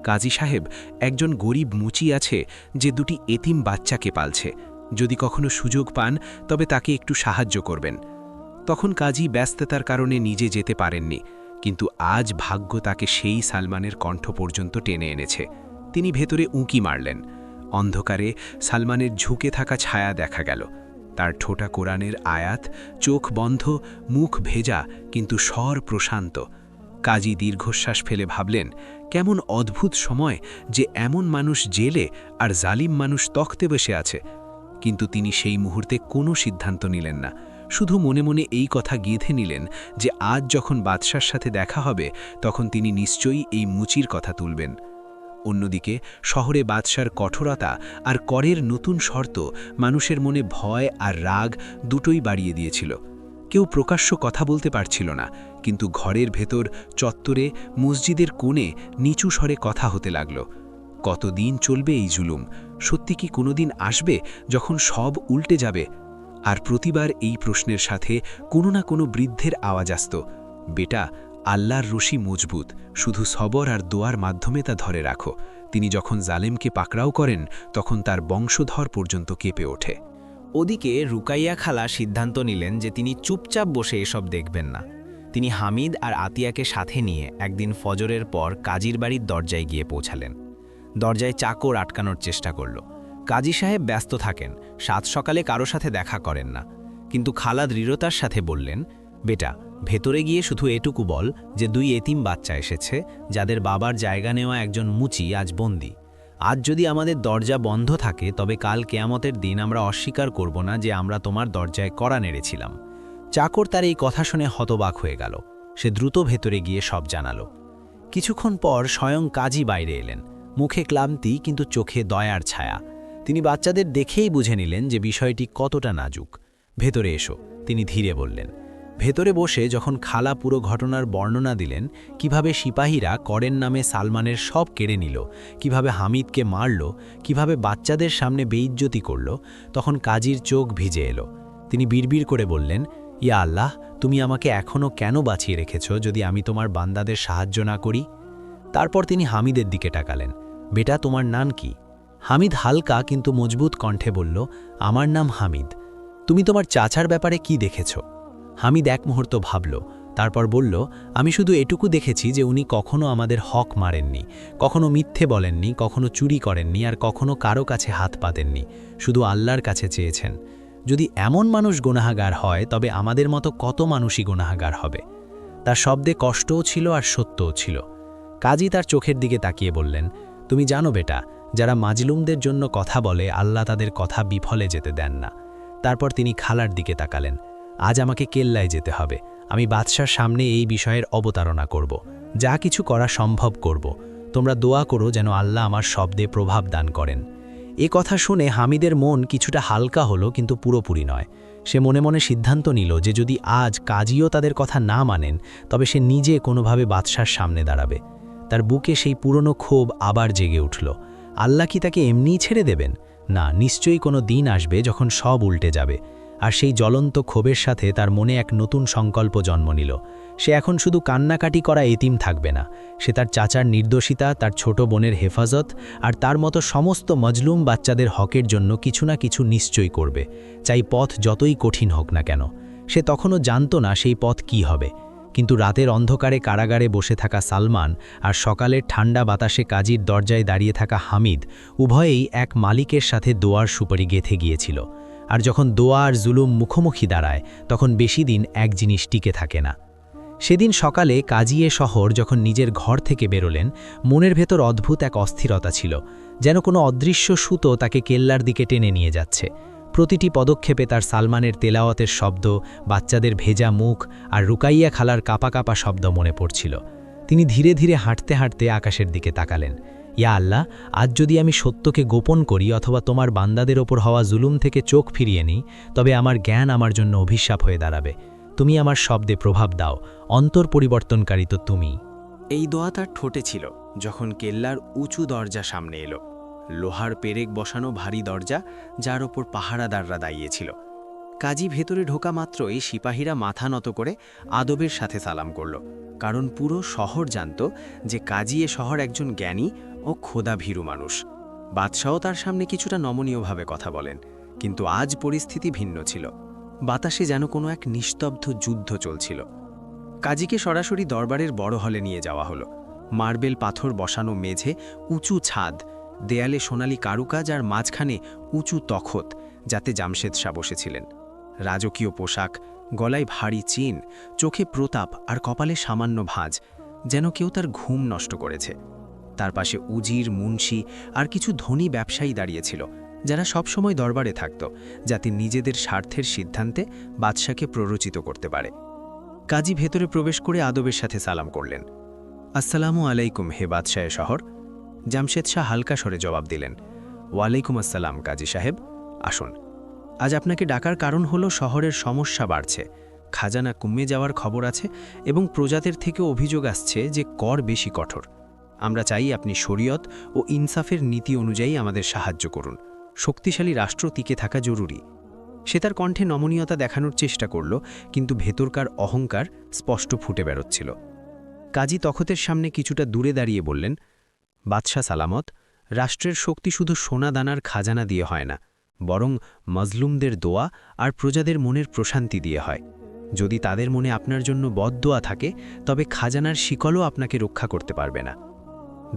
কাজী সাহেব, একজন গরিব মুচি আছে যে 2টি এতিম বাচ্চাকে পালছে, যদি কখনো সুযোগ পান তবে তাকে একটু সাহায্য করবেন। তখন কাজী ব্যস্ততার কারণে নিজে যেতে পারেননি, কিন্তু আজ ভাগ্য তাকে সেই সালমানের কণ্ঠ পর্যন্ত টেনে এনেছে। তিনি ভেতরে উঁকি মারলেন। অন্ধকারে সালমানের ঝুঁকে থাকা ছায়া দেখা গেল। তার ঠোঁটা কোরআনের আয়াত, চোখ বন্ধ, মুখ ভেজা, কিন্তু স্বর প্রশান্ত। কাজী দীর্ঘশ্বাস ফেলে ভাবলেন, কেমন অদ্ভুত সময় যে এমন মানুষ জেলে আর জালিম মানুষ তখতে বসে আছে। কিন্তু তিনি সেই মুহূর্তে কোনো সিদ্ধান্ত নিলেন না, শুধু মনে মনে এই কথা গেঁথে নিলেন যে আজ যখন বাদশার সাথে দেখা হবে তখন তিনি নিশ্চয়ই এই মুচির কথা তুলবেন। অন্যদিকে শহরে বাদশার কঠোরতা আর করের নতুন শর্ত মানুষের মনে ভয় আর রাগ দুটোই বাড়িয়ে দিয়েছিল। কেউ প্রকাশ্য কথা বলতে পারছিল না, কিন্তু ঘরের ভেতর, চত্বরে, মসজিদের কোণে নিচু স্বরে কথা হতে লাগল। কতদিন চলবে এই জুলুম? সত্যি কি কোনোদিন আসবে যখন সব উল্টে যাবে? আর প্রতিবার এই প্রশ্নের সাথে কোনো না কোনো বৃদ্ধের আওয়াজ আসত, বেটা, আল্লাহর রশি মজবুত, শুধু সবর আর দোয়ার মাধ্যমে তা ধরে রাখো। তিনি যখন জালেমকে পাকড়াও করেন তখন তার বংশধর পর্যন্ত কেঁপে ওঠে। ওদিকে রুকাইয়া খালা সিদ্ধান্ত নিলেন যে তিনি চুপচাপ বসে এসব দেখবেন না। তিনি হামিদ আর আতিয়াকে সাথে নিয়ে একদিন ফজরের পর কাজীর বাড়ির দরজায় গিয়ে পৌঁছালেন। দরজায় চাকর আটকানোর চেষ্টা করল। কাজী সাহেব ব্যস্ত থাকেন, সাত সকালে কারো সাথে দেখা করেন না। কিন্তু খালা দৃঢ়তার সাথে বললেন, বেটা, ভেতরে গিয়ে শুধু এটুকু বল যে 2 এতিম বাচ্চা এসেছে, যাদের বাবার জায়গা নেওয়া একজন মুচি আজ বন্দী। আজ যদি আমাদের দরজা বন্ধ থাকে তবে কাল কেয়ামতের দিন আমরা অস্বীকার করব না যে আমরা তোমার দরজায় কড়া নেড়েছিলাম। চাকর তার এই কথা শুনে হতবাক হয়ে গেল। সে দ্রুত ভেতরে গিয়ে সব জানালো। কিছুক্ষণ পর স্বয়ং কাজী বাইরে এলেন, মুখে ক্লান্তি কিন্তু চোখে দয়ার ছায়া। তিনি বাচ্চাদের দেখেই বুঝে নিলেন যে বিষয়টি কতটা নাজুক। ভেতরে এসো, তিনি ধীরে বললেন। ভেতরে বসে যখন খালা পুরো ঘটনার বর্ণনা দিলেন, কিভাবে সিপাহীরা করের নামে সালমানের সব কেড়ে নিল, কিভাবে হামিদকে মারল, কিভাবে বাচ্চাদের সামনে বেইজ্জতি করল, তখন কাজীর চোখ ভিজে এলো। তিনি বিড়বিড় করে বললেন, ইয়া আল্লাহ, তুমি আমাকে এখনও কেন বাঁচিয়ে রেখেছ যদি আমি তোমার বান্দাদের সাহায্য না করি? তারপর তিনি হামিদের দিকে তাকালেন। বেটা, তোমার নাম কি? হামিদ হালকা কিন্তু মজবুত কণ্ঠে বলল, আমার নাম হামিদ। তুমি তোমার চাচার ব্যাপারে কি দেখেছ? হামিদ এক মুহূর্ত ভাবল, তারপর বলল, আমি শুধু এটুকু দেখেছি যে উনি কখনো আমাদের হক মারেননি, কখনো মিথ্যে বলেননি, কখনো চুরি করেননি, আর কখনো কারো কাছে হাত পাতেননি, শুধু আল্লাহর কাছে চেয়েছেন। যদি এমন মানুষ গুনাহগার হয় তবে আমাদের মতো কত মানুষই গুনাহগার হবে। তার শব্দে কষ্টও ছিল আর সত্যও ছিল। কাজী তার চোখের দিকে তাকিয়ে বললেন, তুমি জানো বেটা, যারা মাজলুমদের জন্য কথা বলে আল্লাহ তাদের কথা বিফলে যেতে দেন না। তারপর তিনি খালার দিকে তাকালেন। আজ আমাকে কেল্লায় যেতে হবে। আমি বাদশার সামনে এই বিষয়ের অবতারণা করব। যা কিছু করা সম্ভব করব। তোমরা দোয়া করো যেন আল্লাহ আমার শব্দে প্রভাব দান করেন। এ কথা শুনে হামিদের মন কিছুটা হালকা হলো, কিন্তু পুরোপুরি নয়। সে মনে মনে সিদ্ধান্ত নিল যে যদি আজ কাজীও তাদের কথা না মানেন, তবে সে নিজে কোনোভাবে বাদশার সামনে দাঁড়াবে। তার বুকে সেই পুরনো ক্ষোভ আবার জেগে উঠল। আল্লাহ কি তাকে এমনিই ছেড়ে দেবেন? না, নিশ্চয়ই কোনো দিন আসবে যখন সব উল্টে যাবে। আর সেই জ্বলন্ত ক্ষোভের সাথে তার মনে এক নতুন সংকল্প জন্ম নিল। সে এখন শুধু কান্নাকাটি করা এতিম থাকবে না। সে তার চাচার নির্দোষিতা, তার ছোট বোনের হেফাজত আর তার মতো সমস্ত মজলুম বাচ্চাদের হকের জন্য কিছু না কিছু নিশ্চয়ই করবে, চাই পথ যতই কঠিন হোক না কেন। সে তখনও জানত না সেই পথ কি হবে, কিন্তু রাতের অন্ধকারে কারাগারে বসে থাকা সালমান আর সকালের ঠান্ডা বাতাসে কাজীর দরজায় দাঁড়িয়ে থাকা হামিদ উভয়েই এক মালিকের সাথে দোয়ার সুপারি গেঁথে গিয়েছিল। আর যখন দোয়া আর জুলুম মুখোমুখি দাঁড়ায়, তখন বেশি দিন এক জিনিস টিকে থাকে না। সেদিন সকালে কাজিয়ে শহর যখন নিজের ঘর থেকে বেরোলেন, মনের ভেতর অদ্ভুত এক অস্থিরতা ছিল, যেন কোনো অদৃশ্য সুতো তাকে কেল্লার দিকে টেনে নিয়ে যাচ্ছে। প্রতিটি পদক্ষেপে তার সালমানের তেলাওয়াতের শব্দ, বাচ্চাদের ভেজা মুখ আর রুকাইয়া খালার কাপা কাপা শব্দ মনে পড়ছিল। তিনি ধীরে ধীরে হাঁটতে হাঁটতে আকাশের দিকে তাকালেন। ইয়া আল্লাহ, আজ যদি আমি সত্যকে গোপন করি অথবা তোমার বান্দাদের ওপর হওয়া জুলুম থেকে চোখ ফিরিয়ে নিই, তবে আমার জ্ঞান আমার জন্য অভিশাপ হয়ে দাঁড়াবে। তুমি আমার শব্দে প্রভাব দাও, অন্তর পরিবর্তনকারী তো তুমি। এই দোয়া তার ঠোঁটে ছিল যখন কেল্লার উঁচু দরজা সামনে এলো। লোহার পেরেক বসানো ভারী দরজা, যার ওপর পাহারাদাররা দাঁড়িয়েছিল। কাজী ভেতরে ঢোকা মাত্রই সিপাহীরা মাথা নত করে আদবের সাথে সালাম করল, কারণ পুরো শহর জানত যে কাজী এ শহর একজন জ্ঞানী ও খোদাভীরু মানুষ। বাদশাও তার সামনে কিছুটা নমনীয়ভাবে কথা বলেন, কিন্তু আজ পরিস্থিতি ভিন্ন ছিল। বাতাসে যেন কোনো এক নিস্তব্ধ যুদ্ধ চলছিল। কাজীকে সরাসরি দরবারের বড় হলে নিয়ে যাওয়া হলো। মার্বেল পাথর বসানো মেঝে, উঁচু ছাদ, দেয়ালে সোনালি কারুকাজ আর মাঝখানে উঁচু তখত, যাতে জামশেদ শাহ বসেছিলেন। রাজকীয় পোশাক, গলায় ভারী চিন, চোখে প্রতাপ আর কপালে সামান্য ভাঁজ, যেন কেউ তার ঘুম নষ্ট করেছে। তার পাশে উজির, মুন্সি আর কিছু ধনী ব্যবসায়ী দাঁড়িয়েছিল, যারা সবসময় দরবারে থাকত, যাতে নিজেদের স্বার্থের সিদ্ধান্তে বাদশাকে প্ররোচিত করতে পারে। কাজী ভেতরে প্রবেশ করে আদবের সাথে সালাম করলেন। আসসালামু আলাইকুম হে বাদশাহে শহর। জামশেদ শাহ হালকা স্বরে জবাব দিলেন, ওয়ালাইকুম আসসালাম কাজী সাহেব, আসুন। আজ আপনাকে ডাকার কারণ হলো শহরের সমস্যা বাড়ছে, খাজানা কমে যাওয়ার খবর আছে এবং প্রজাদের থেকে অভিযোগ আসছে যে কর বেশি কঠোর। আমরা চাই আপনি শরীয়ত ও ইনসাফের নীতি অনুযায়ী আমাদের সাহায্য করুন। শক্তিশালী রাষ্ট্র টিকে থাকা জরুরি। সে তার কণ্ঠে নমনীয়তা দেখানোর চেষ্টা করল, কিন্তু ভেতরকার অহংকার স্পষ্ট ফুটে বেরোচ্ছিল। কাজী তখতের সামনে কিছুটা দূরে দাঁড়িয়ে বললেন, বাদশাহ সালামত, রাষ্ট্রের শক্তি শুধু সোনা দানার খাজানা দিয়ে হয় না, বরং মজলুমদের দোয়া আর প্রজাদের মনের প্রশান্তি দিয়ে হয়। যদি তাদের মনে আপনার জন্য বদদোয়া থাকে, তবে খাজানার শিকলও আপনাকে রক্ষা করতে পারবে না।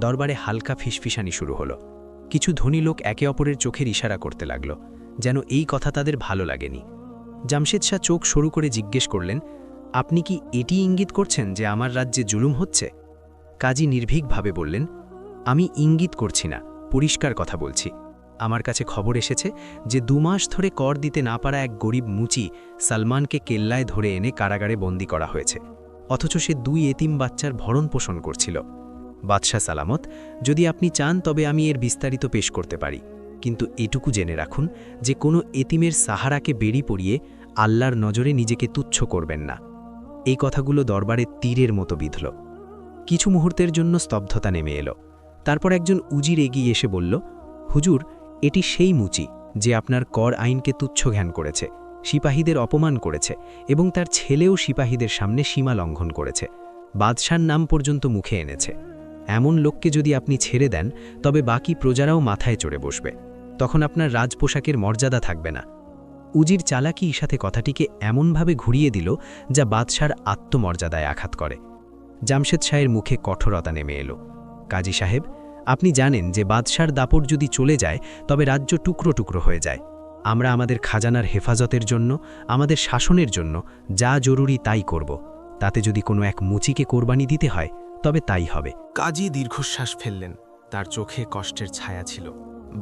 দরবারে হালকা ফিসফিসানি শুরু হলো। কিছু ধনী লোক একে অপরের চোখের ইশারা করতে লাগল, যেন এই কথা তাদের ভালো লাগেনি। জামশেদ শাহ চোখ সরু করে জিজ্ঞেস করলেন, আপনি কি এটি ইঙ্গিত করছেন যে আমার রাজ্যে জুলুম হচ্ছে? কাজী নির্ভীকভাবে বললেন, আমি ইঙ্গিত করছি না, পরিষ্কার কথা বলছি। আমার কাছে খবর এসেছে যে 2 মাস ধরে কর দিতে না পারা এক গরিব মুচি সালমানকে কেল্লায় ধরে এনে কারাগারে বন্দী করা হয়েছে, অথচ সে 2 এতিম বাচ্চার ভরণ পোষণ করছিল। বাদশাহ সালামত, যদি আপনি চান তবে আমি এর বিস্তারিত পেশ করতে পারি, কিন্তু এটুকু জেনে রাখুন যে কোনো এতিমের সাহারাকে বেড়ি পড়িয়ে আল্লাহর নজরে নিজেকে তুচ্ছ করবেন না। এই কথাগুলো দরবারে তীরের মতো বিঁধল। কিছু মুহূর্তের জন্য স্তব্ধতা নেমে এলো। তারপর একজন উজির এগিয়ে এসে বলল, হুজুর, এটি সেই মুচি যে আপনার কর আইনকে তুচ্ছ জ্ঞান করেছে, সিপাহীদের অপমান করেছে এবং তার ছেলেও সিপাহীদের সামনে সীমা লঙ্ঘন করেছে, বাদশার নাম পর্যন্ত মুখে এনেছে। এমন লোককে যদি আপনি ছেড়ে দেন, তবে বাকি প্রজারাও মাথায় চড়ে বসবে, তখন আপনার রাজপোশাকের মর্যাদা থাকবে না। উজির চালাকি সাথে কথাটিকে এমনভাবে ঘুরিয়ে দিল যা বাদশার আত্মমর্যাদায় আঘাত করে। জামশেদ শাহের মুখে কঠোরতা নেমে এলো। কাজী সাহেব, আপনি জানেন যে বাদশার দাপট যদি চলে যায় তবে রাজ্য টুকরো টুকরো হয়ে যায়। আমরা আমাদের খাজানার হেফাজতের জন্য, আমাদের শাসনের জন্য যা জরুরি তাই করব। তাতে যদি কোনো এক মুচিকে কোরবানি দিতে হয় তবে তাই হবে। কাজী দীর্ঘশ্বাস ফেললেন। তার চোখে কষ্টের ছায়া ছিল।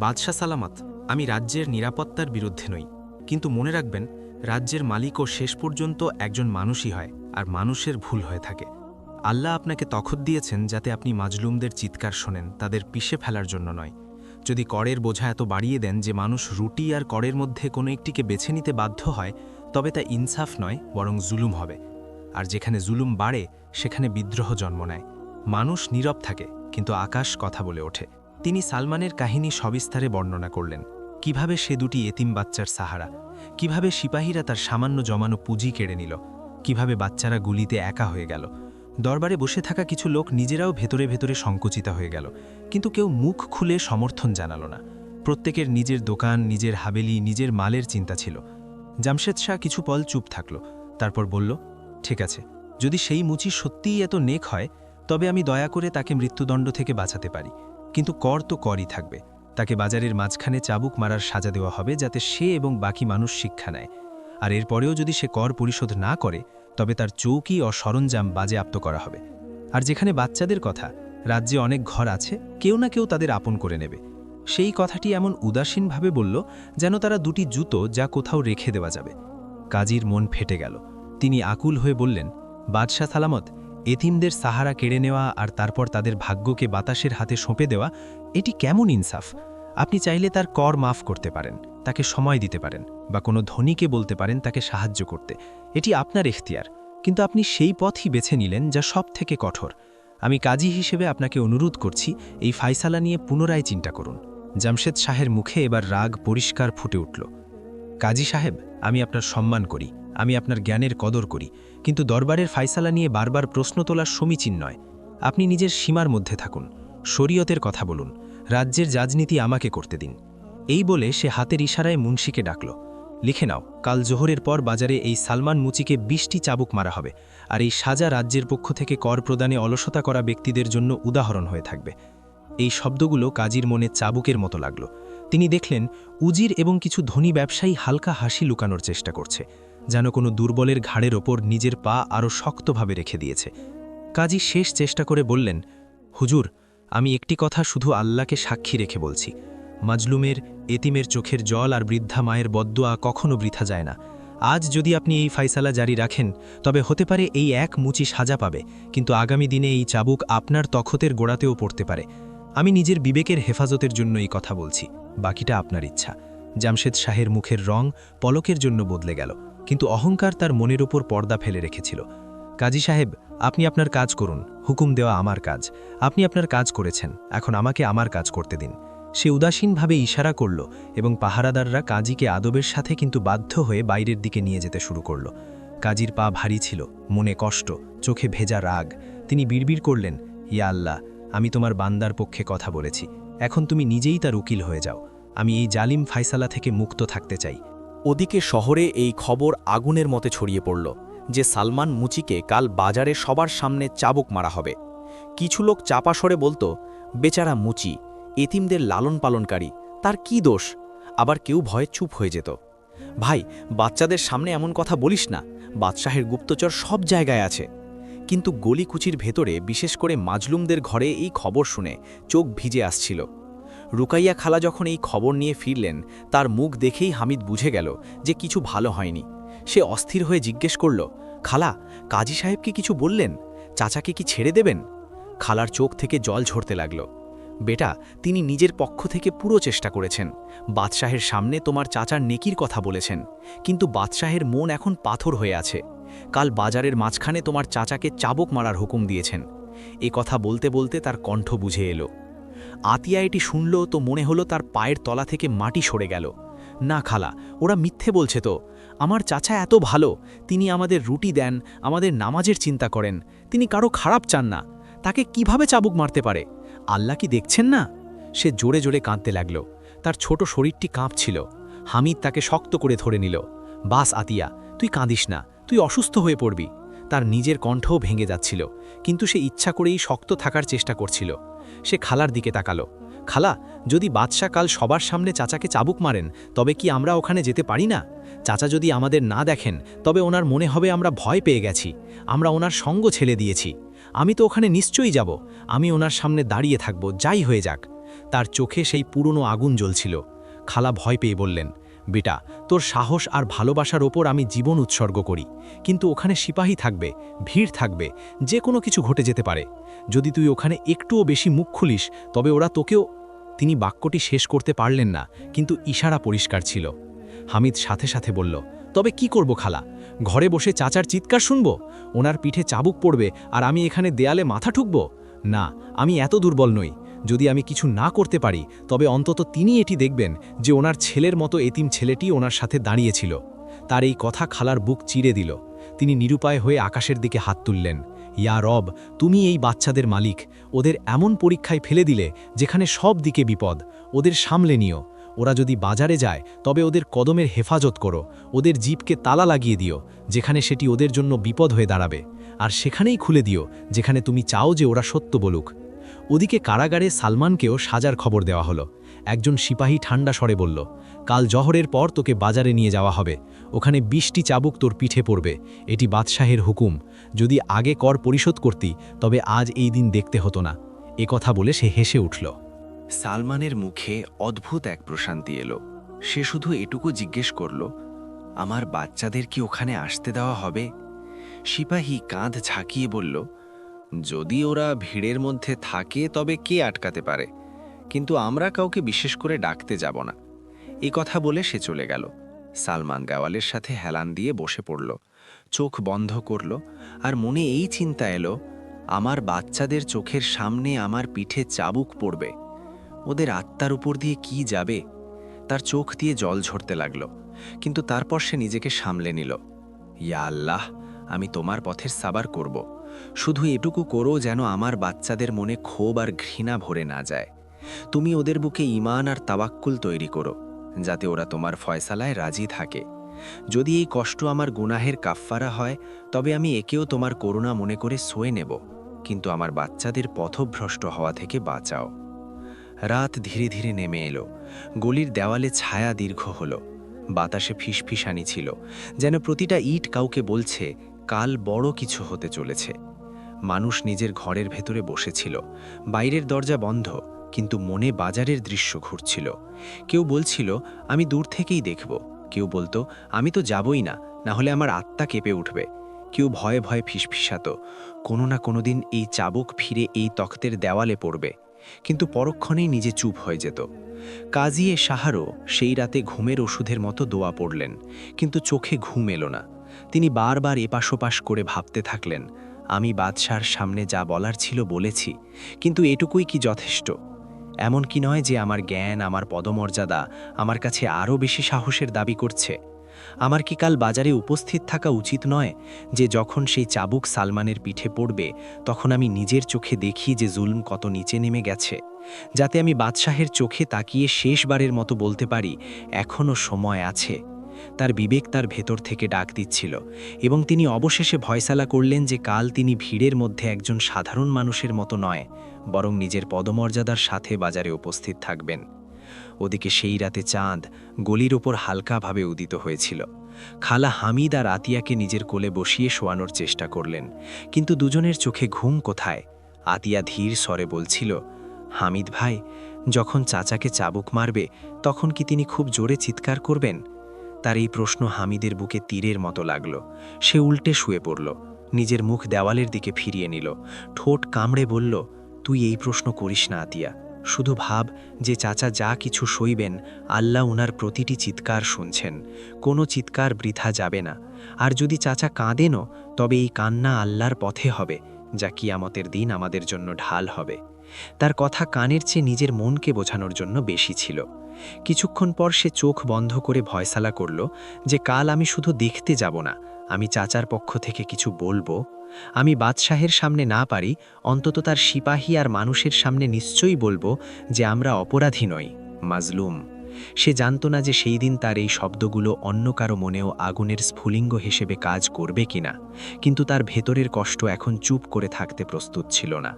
বাদশাহ সালামত, আমি রাজ্যের নিরাপত্তার বিরুদ্ধে নই, কিন্তু মনে রাখবেন, রাজ্যের মালিকও শেষ পর্যন্ত একজন মানুষই হয়, আর মানুষের ভুল হয়ে থাকে। আল্লাহ আপনাকে তখত দিয়েছেন যাতে আপনি মাজলুমদের চিৎকার শোনেন, তাদের পিষে ফেলার জন্য নয়। যদি করের বোঝা এত বাড়িয়ে দেন যে মানুষ রুটি আর করের মধ্যে কোনো একটিকে বেছে নিতে বাধ্য হয়, তবে তা ইনসাফ নয়, বরং জুলুম হবে। আর যেখানে জুলুম বাড়ে সেখানে বিদ্রোহ জন্ম নেয়। মানুষ নীরব থাকে, কিন্তু আকাশ কথা বলে ওঠে। তিনি সালমানের কাহিনী সবিস্তারে বর্ণনা করলেন, কিভাবে সে দুটি এতিম বাচ্চার সাহারা, কিভাবে সিপাহীরা তার সামান্য জমানো পুঁজি কেড়ে নিল, কিভাবে বাচ্চারা গুলিতে একা হয়ে গেল। দরবারে বসে থাকা কিছু লোক নিজেরাও ভেতরে ভেতরে সংকুচিত হয়ে গেল, কিন্তু কেউ মুখ খুলে সমর্থন জানালো না। প্রত্যেকের নিজের দোকান, নিজের হাবেলি, নিজের মালের চিন্তা ছিল। জামশেদ শাহ কিছু পল চুপ থাকল, তারপর বলল, ঠিক আছে, যদি সেই মুচি সত্যিই এত নেক হয়, তবে আমি দয়া করে তাকে মৃত্যুদণ্ড থেকে বাঁচাতে পারি। কিন্তু কর তো করই থাকবে। তাকে বাজারের মাঝখানে চাবুক মারার সাজা দেওয়া হবে, যাতে সে এবং বাকি মানুষ শিক্ষা নেয়। আর এরপরেও যদি সে কর পরিশোধ না করে, তবে তার চৌকি ও সরঞ্জাম বাজেয়াপ্ত করা হবে। আর যেখানে বাচ্চাদের কথা, রাজ্যে অনেক ঘর আছে, কেউ না কেউ তাদের আপন করে নেবে। সেই কথাটি এমন উদাসীনভাবে বলল, যেন তারা দুটি জুতো যা কোথাও রেখে দেওয়া যাবে। কাজীর মন ফেটে গেল। তিনি আকুল হয়ে বললেন, বাদশাহ সালামত, এতিমদের সাহারা কেড়ে নেওয়া আর তারপর তাদের ভাগ্যকে বাতাসের হাতে সঁপে দেওয়া, এটি কেমন ইনসাফ? আপনি চাইলে তার কর মাফ করতে পারেন, তাকে সময় দিতে পারেন, বা কোনো ধনীকে বলতে পারেন তাকে সাহায্য করতে। এটি আপনার এখতিয়ার, কিন্তু আপনি সেই পথই বেছে নিলেন যা সব থেকে কঠোর। আমি কাজী হিসেবে আপনাকে অনুরোধ করছি, এই ফায়সালা নিয়ে পুনরায় চিন্তা করুন। জামশেদ শাহের মুখে এবার রাগ পরিষ্কার ফুটে উঠল। কাজী সাহেব, আমি আপনার সম্মান করি, আমি আপনার জ্ঞানের কদর করি, কিন্তু দরবারের ফায়সালা নিয়ে বারবার প্রশ্ন তোলার সমীচীন নয়। আপনি নিজের সীমার মধ্যে থাকুন, শরীয়তের কথা বলুন, রাজ্যের রাজনীতি আমাকে করতে দিন। এই বলে সে হাতের ইশারায় মুন্সিকে ডাকল। লিখে নাও, কাল জোহরের পর বাজারে এই সালমান মুচিকে 20টি চাবুক মারা হবে, আর এই সাজা রাজ্যের পক্ষ থেকে কর প্রদানে অলসতা করা ব্যক্তিদের জন্য উদাহরণ হয়ে থাকবে। এই শব্দগুলো কাজীর মনে চাবুকের মতো লাগল। তিনি দেখলেন, উজির এবং কিছু ধনী ব্যবসায়ী হালকা হাসি লুকানোর চেষ্টা করছে, যেন কোনো দুর্বলের ঘাড়ের ওপর নিজের পা আরও শক্তভাবে রেখে দিয়েছে। কাজী শেষ চেষ্টা করে বললেন, হুজুর, আমি একটি কথা শুধু আল্লাহকে সাক্ষী রেখে বলছি, মাজলুমের, এতিমের চোখের জল আর বৃদ্ধা মায়ের বদ্দোয়া কখনো বৃথা যায় না। আজ যদি আপনি এই ফায়সালা জারি রাখেন, তবে হতে পারে এই এক মুচি সাজা পাবে, কিন্তু আগামী দিনে এই চাবুক আপনার তখতের গোড়াতেও পড়তে পারে। আমি নিজের বিবেকের হেফাজতের জন্য এই কথা বলছি, বাকিটা আপনার ইচ্ছা। জামশেদ শাহের মুখের রং পলকের জন্য বদলে গেল, কিন্তু অহংকার তার মনের ওপর পর্দা ফেলে রেখেছিল। কাজী সাহেব, আপনি আপনার কাজ করুন, হুকুম দেওয়া আমার কাজ। আপনি আপনার কাজ করেছেন, এখন আমাকে আমার কাজ করতে দিন। সে উদাসীনভাবে ইশারা করল এবং পাহারাদাররা কাজীকে আদবের সাথে কিন্তু বাধ্য হয়ে বাইরের দিকে নিয়ে যেতে শুরু করল। কাজীর পা ভারী ছিল, মনে কষ্ট, চোখে ভেজা রাগ। তিনি বিড়বিড় করলেন, ইয়া আল্লাহ, আমি তোমার বান্দার পক্ষে কথা বলেছি, এখন তুমি নিজেই তার উকিল হয়ে যাও। আমি এই জালিম ফায়সালা থেকে মুক্ত থাকতে চাই। ওদিকে শহরে এই খবর আগুনের মতে ছড়িয়ে পড়ল যে সালমান মুচিকে কাল বাজারে সবার সামনে চাবুক মারা হবে। কিছু লোক চাপা স্বরে বলতো, বেচারা মুচি, এতিমদের লালন পালনকারী, তার কি দোষ? আবার কেউ ভয়ে চুপ হয়ে যেত। ভাই, বাচ্চাদের সামনে এমন কথা বলিস না, বাদশাহের গুপ্তচর সব জায়গায় আছে। কিন্তু গলিকুচির ভেতরে, বিশেষ করে মাজলুমদের ঘরে এই খবর শুনে চোখ ভিজে আসছিল। রুকাইয়া খালা যখন এই খবর নিয়ে ফিরলেন, তার মুখ দেখেই হামিদ বুঝে গেল যে কিছু ভালো হয়নি। সে অস্থির হয়ে জিজ্ঞেস করল, খালা, কাজী সাহেব কি কিছু বললেন? চাচাকে কি ছেড়ে দেবেন? খালার চোখ থেকে জল ঝরতে লাগল। বেটা, তিনি নিজের পক্ষ থেকে পুরো চেষ্টা করেছেন, বাদশাহের সামনে তোমার চাচার নেকির কথা বলেছেন, কিন্তু বাদশাহের মন এখন পাথর হয়ে আছে। কাল বাজারের মাঝখানে তোমার চাচাকে চাবুক মারার হুকুম দিয়েছেন। এ কথা বলতে বলতে তার কণ্ঠ বুঝে এলো। আতিয়া এটি শুনল তো মনে হলো তার পায়ের তলা থেকে মাটি সরে গেল। না খালা, ওরা মিথ্যে বলছে তো। আমার চাচা এত ভালো, তিনি আমাদের রুটি দেন, আমাদের নামাজের চিন্তা করেন, তিনি কারো খারাপ চান না। তাকে কিভাবে চাবুক মারতে পারে? আল্লাহ কি দেখছেন না? সে জোরে জোরে কাঁদতে লাগল। তার ছোট শরীরটি কাঁপছিল। হামিদ তাকে শক্ত করে ধরে নিল। বাস আতিয়া, তুই কাঁদিস না, তুই অসুস্থ হয়ে পড়বি। তার নিজের কণ্ঠও ভেঙে যাচ্ছিল, কিন্তু সে ইচ্ছা করেই শক্ত থাকার চেষ্টা করছিল। সে খালার দিকে তাকালো। খালা, যদি বাদশাহ কাল সবার সামনে চাচাকে চাবুক মারেন, তবে কি আমরা ওখানে যেতে পারি না? চাচা যদি আমাদের না দেখেন, তবে ওনার মনে হবে আমরা ভয় পেয়ে গেছি, আমরা ওনার সঙ্গ ছেড়ে দিয়েছি। আমি তো ওখানে নিশ্চয়ই যাব, আমি ওনার সামনে দাঁড়িয়ে থাকব, যাই হয়ে যাক। তার চোখে সেই পুরনো আগুন জ্বলছিল। খালা ভয় পেয়ে বললেন, বেটা, তোর সাহস আর ভালোবাসার ওপর আমি জীবন উৎসর্গ করি, কিন্তু ওখানে সিপাহী থাকবে, ভিড় থাকবে, যে কোনো কিছু ঘটে যেতে পারে। যদি তুই ওখানে একটুও বেশি মুখ খুলিস তবে ওরা তোকেও। তিনি বাক্যটি শেষ করতে পারলেন না, কিন্তু ইশারা পরিষ্কার ছিল। হামিদ সাথে সাথে বলল, তবে কি করব খালা? ঘরে বসে চাচার চিৎকার শুনব? ওনার পিঠে চাবুক পড়বে আর আমি এখানে দেয়ালে মাথা ঠুকব? না, আমি এত দুর্বল নই। যদি আমি কিছু না করতে পারি তবে অন্তত তিনি এটি দেখবেন যে ওনার ছেলের মতো এতিম ছেলেটি ওনার সাথে দাঁড়িয়েছিল। তার এই কথা খালার বুক চিরে দিল। তিনি নিরুপায় হয়ে আকাশের দিকে হাত তুললেন। ইয়া রব, তুমি এই বাচ্চাদের মালিক, ওদের এমন পরীক্ষায় ফেলে দিলে যেখানে সব দিকে বিপদ। ওদের সামলে নিও। ওরা যদি বাজারে যায় তবে ওদের কদমের হেফাজত করো, ওদের জিপকে তালা লাগিয়ে দিও যেখানে সেটি ওদের জন্য বিপদ হয়ে দাঁড়াবে, আর সেখানেই খুলে দিও যেখানে তুমি চাও যে ওরা সত্য বলুক। ওদিকে কারাগারে সালমানকেও সাজার খবর দেওয়া হলো। একজন সিপাহী ঠান্ডা স্বরে বলল, কাল জহরের পর তোকে বাজারে নিয়ে যাওয়া হবে। ওখানে 20টি চাবুক তোর পিঠে পড়বে। এটি বাদশাহের হুকুম। যদি আগে কর পরিশোধ করতি তবে আজ এই দিন দেখতে হতো না। এ কথা বলে সে হেসে উঠল। সালমানের মুখে অদ্ভুত এক প্রশান্তি এলো। সে শুধু এটুকু জিজ্ঞেস করল, আমার বাচ্চাদের কি ওখানে আসতে দেওয়া হবে? সিপাহী কাঁধ ঝাঁকিয়ে বলল, যদি ওরা ভিড়ের মধ্যে থাকে তবে কে আটকাতে পারে, কিন্তু আমরা কাউকে বিশেষ করে ডাকতে যাব না। এই কথা বলে সে চলে গেল। সালমান দেওয়ালের সাথে হেলান দিয়ে বসে পড়ল, চোখ বন্ধ করল, আর মনে এই চিন্তা এলো, আমার বাচ্চাদের চোখের সামনে আমার পিঠে চাবুক পড়বে। ওদের আত্মার উপর দিয়ে কি যাবে? তার চোখ দিয়ে জল ঝরতে লাগলো, কিন্তু তারপর সে নিজেকে সামলে নিল। ইয়া আল্লাহ, আমি তোমার পথের সাবার করব। শুধু এটুকু করো যেন আমার বাচ্চাদের মনে ক্ষোভ আর ঘৃণা ভরে না যায়। তুমি ওদের বুকে ঈমান আর তাওয়াক্কুল তৈরি করো, যাতে ওরা তোমার ফয়সালায় রাজি থাকে। যদি এই কষ্ট আমার গুনাহের কাফফারা হয় তবে আমি একেও তোমার করুণা মনে করে সয়ে নেব, কিন্তু আমার বাচ্চাদের পথভ্রষ্ট হওয়া থেকে বাঁচাও। রাত ধীরে ধীরে নেমে এলো। গলির দেওয়ালে ছায়া দীর্ঘ হলো। বাতাসে ফিসফিসানি ছিল, যেন প্রতিটা ইট কাউকে বলছে কাল বড় কিছু হতে চলেছে। মানুষ নিজের ঘরের ভেতরে বসেছিল, বাইরের দরজা বন্ধ, কিন্তু মনে বাজারের দৃশ্য ঘুরছিল। কেউ বলছিল আমি দূর থেকেই দেখব, কেউ বলতো আমি তো যাবই না, না হলে আমার আত্মা কেঁপে উঠবে। কেউ ভয়ে ভয়ে ফিসফিসাত, কোনো না কোনো দিন এই চাবুক ফিরে এই তখ্তের দেওয়ালে পড়বে। কিন্তু পরক্ষণেই নিজে চুপ হয়ে যেত। কাজী সাহারও সেই রাতে ঘুমের ওষুধের মতো দোয়া পড়লেন, কিন্তু চোখে ঘুম এলো না। তিনি বারবার এপাশ ওপাশ করে ভাবতে থাকলেন, আমি বাদশার সামনে যা বলার ছিল বলেছি, কিন্তু এটুকুই কি যথেষ্ট? এমন কি নয় যে আমার জ্ঞান, আমার পদমর্যাদা আমার কাছে আরও বেশি সাহসের দাবি করছে? আমার কি কাল বাজারে উপস্থিত থাকা উচিত নয়, যে যখন সেই চাবুক সালমানের পিঠে পড়বে তখন আমি নিজের চোখে দেখি যে জুলম কত নিচে নেমে গেছে, যাতে আমি বাদশাহের চোখে তাকিয়ে শেষবারের মতো বলতে পারি এখনও সময় আছে। তার বিবেক তার ভেতর থেকে ডাক দিচ্ছিল, এবং তিনি অবশেষে ফয়সালা করলেন যে কাল তিনি ভিড়ের মধ্যে একজন সাধারণ মানুষের মতো নয়, বরং নিজের পদমর্যাদার সাথে বাজারে উপস্থিত থাকবেন। ওদিকে সেই রাতে চাঁদ গলির ওপর হালকাভাবে উদিত হয়েছিল। খালা হামিদ আর আতিয়াকে নিজের কোলে বসিয়ে শোয়ানোর চেষ্টা করলেন, কিন্তু দুজনের চোখে ঘুম কোথায়। আতিয়া ধীর স্বরে বলছিল, হামিদ ভাই, যখন চাচাকে চাবুক মারবে তখন কি তিনি খুব জোরে চিৎকার করবেন? তার এই প্রশ্ন হামিদের বুকে তীরের মতো লাগল। সে উল্টে শুয়ে পড়ল, নিজের মুখ দেওয়ালের দিকে ফিরিয়ে নিল, ঠোঁট কামড়ে বলল, তুই এই প্রশ্ন করিস না আতিয়া। শুধু ভাব যে চাচা যা কিছু সইবেন আল্লাহ উনার প্রতিটি চিৎকার শুনছেন, কোনো চিৎকার বৃথা যাবে না। আর যদি চাচা কাঁদেনও তবে এই কান্না আল্লাহর পথে হবে, যা কিয়ামতের দিন আমাদের জন্য ঢাল হবে। তার কথা কানের চেয়ে নিজের মনকে বোঝানোর জন্য বেশি ছিল। কিছুক্ষণ পর সে চোখ বন্ধ করে ফয়সালা করল যে কাল আমি শুধু দেখতে যাব না, আমি চাচার পক্ষ থেকে কিছু বলবো। আমি বাদশাহের সামনে না পারি, অন্তত তার সিপাহী আর মানুষের সামনে নিশ্চয়ই বলবো যে আমরা অপরাধী নই, মাজলুম। সে জানত না যে সেই দিন তার এই শব্দগুলো অন্য কারো মনেও আগুনের স্ফুলিঙ্গ হিসেবে কাজ করবে কিনা, কিন্তু তার ভেতরের কষ্ট এখন চুপ করে থাকতে প্রস্তুত ছিল না।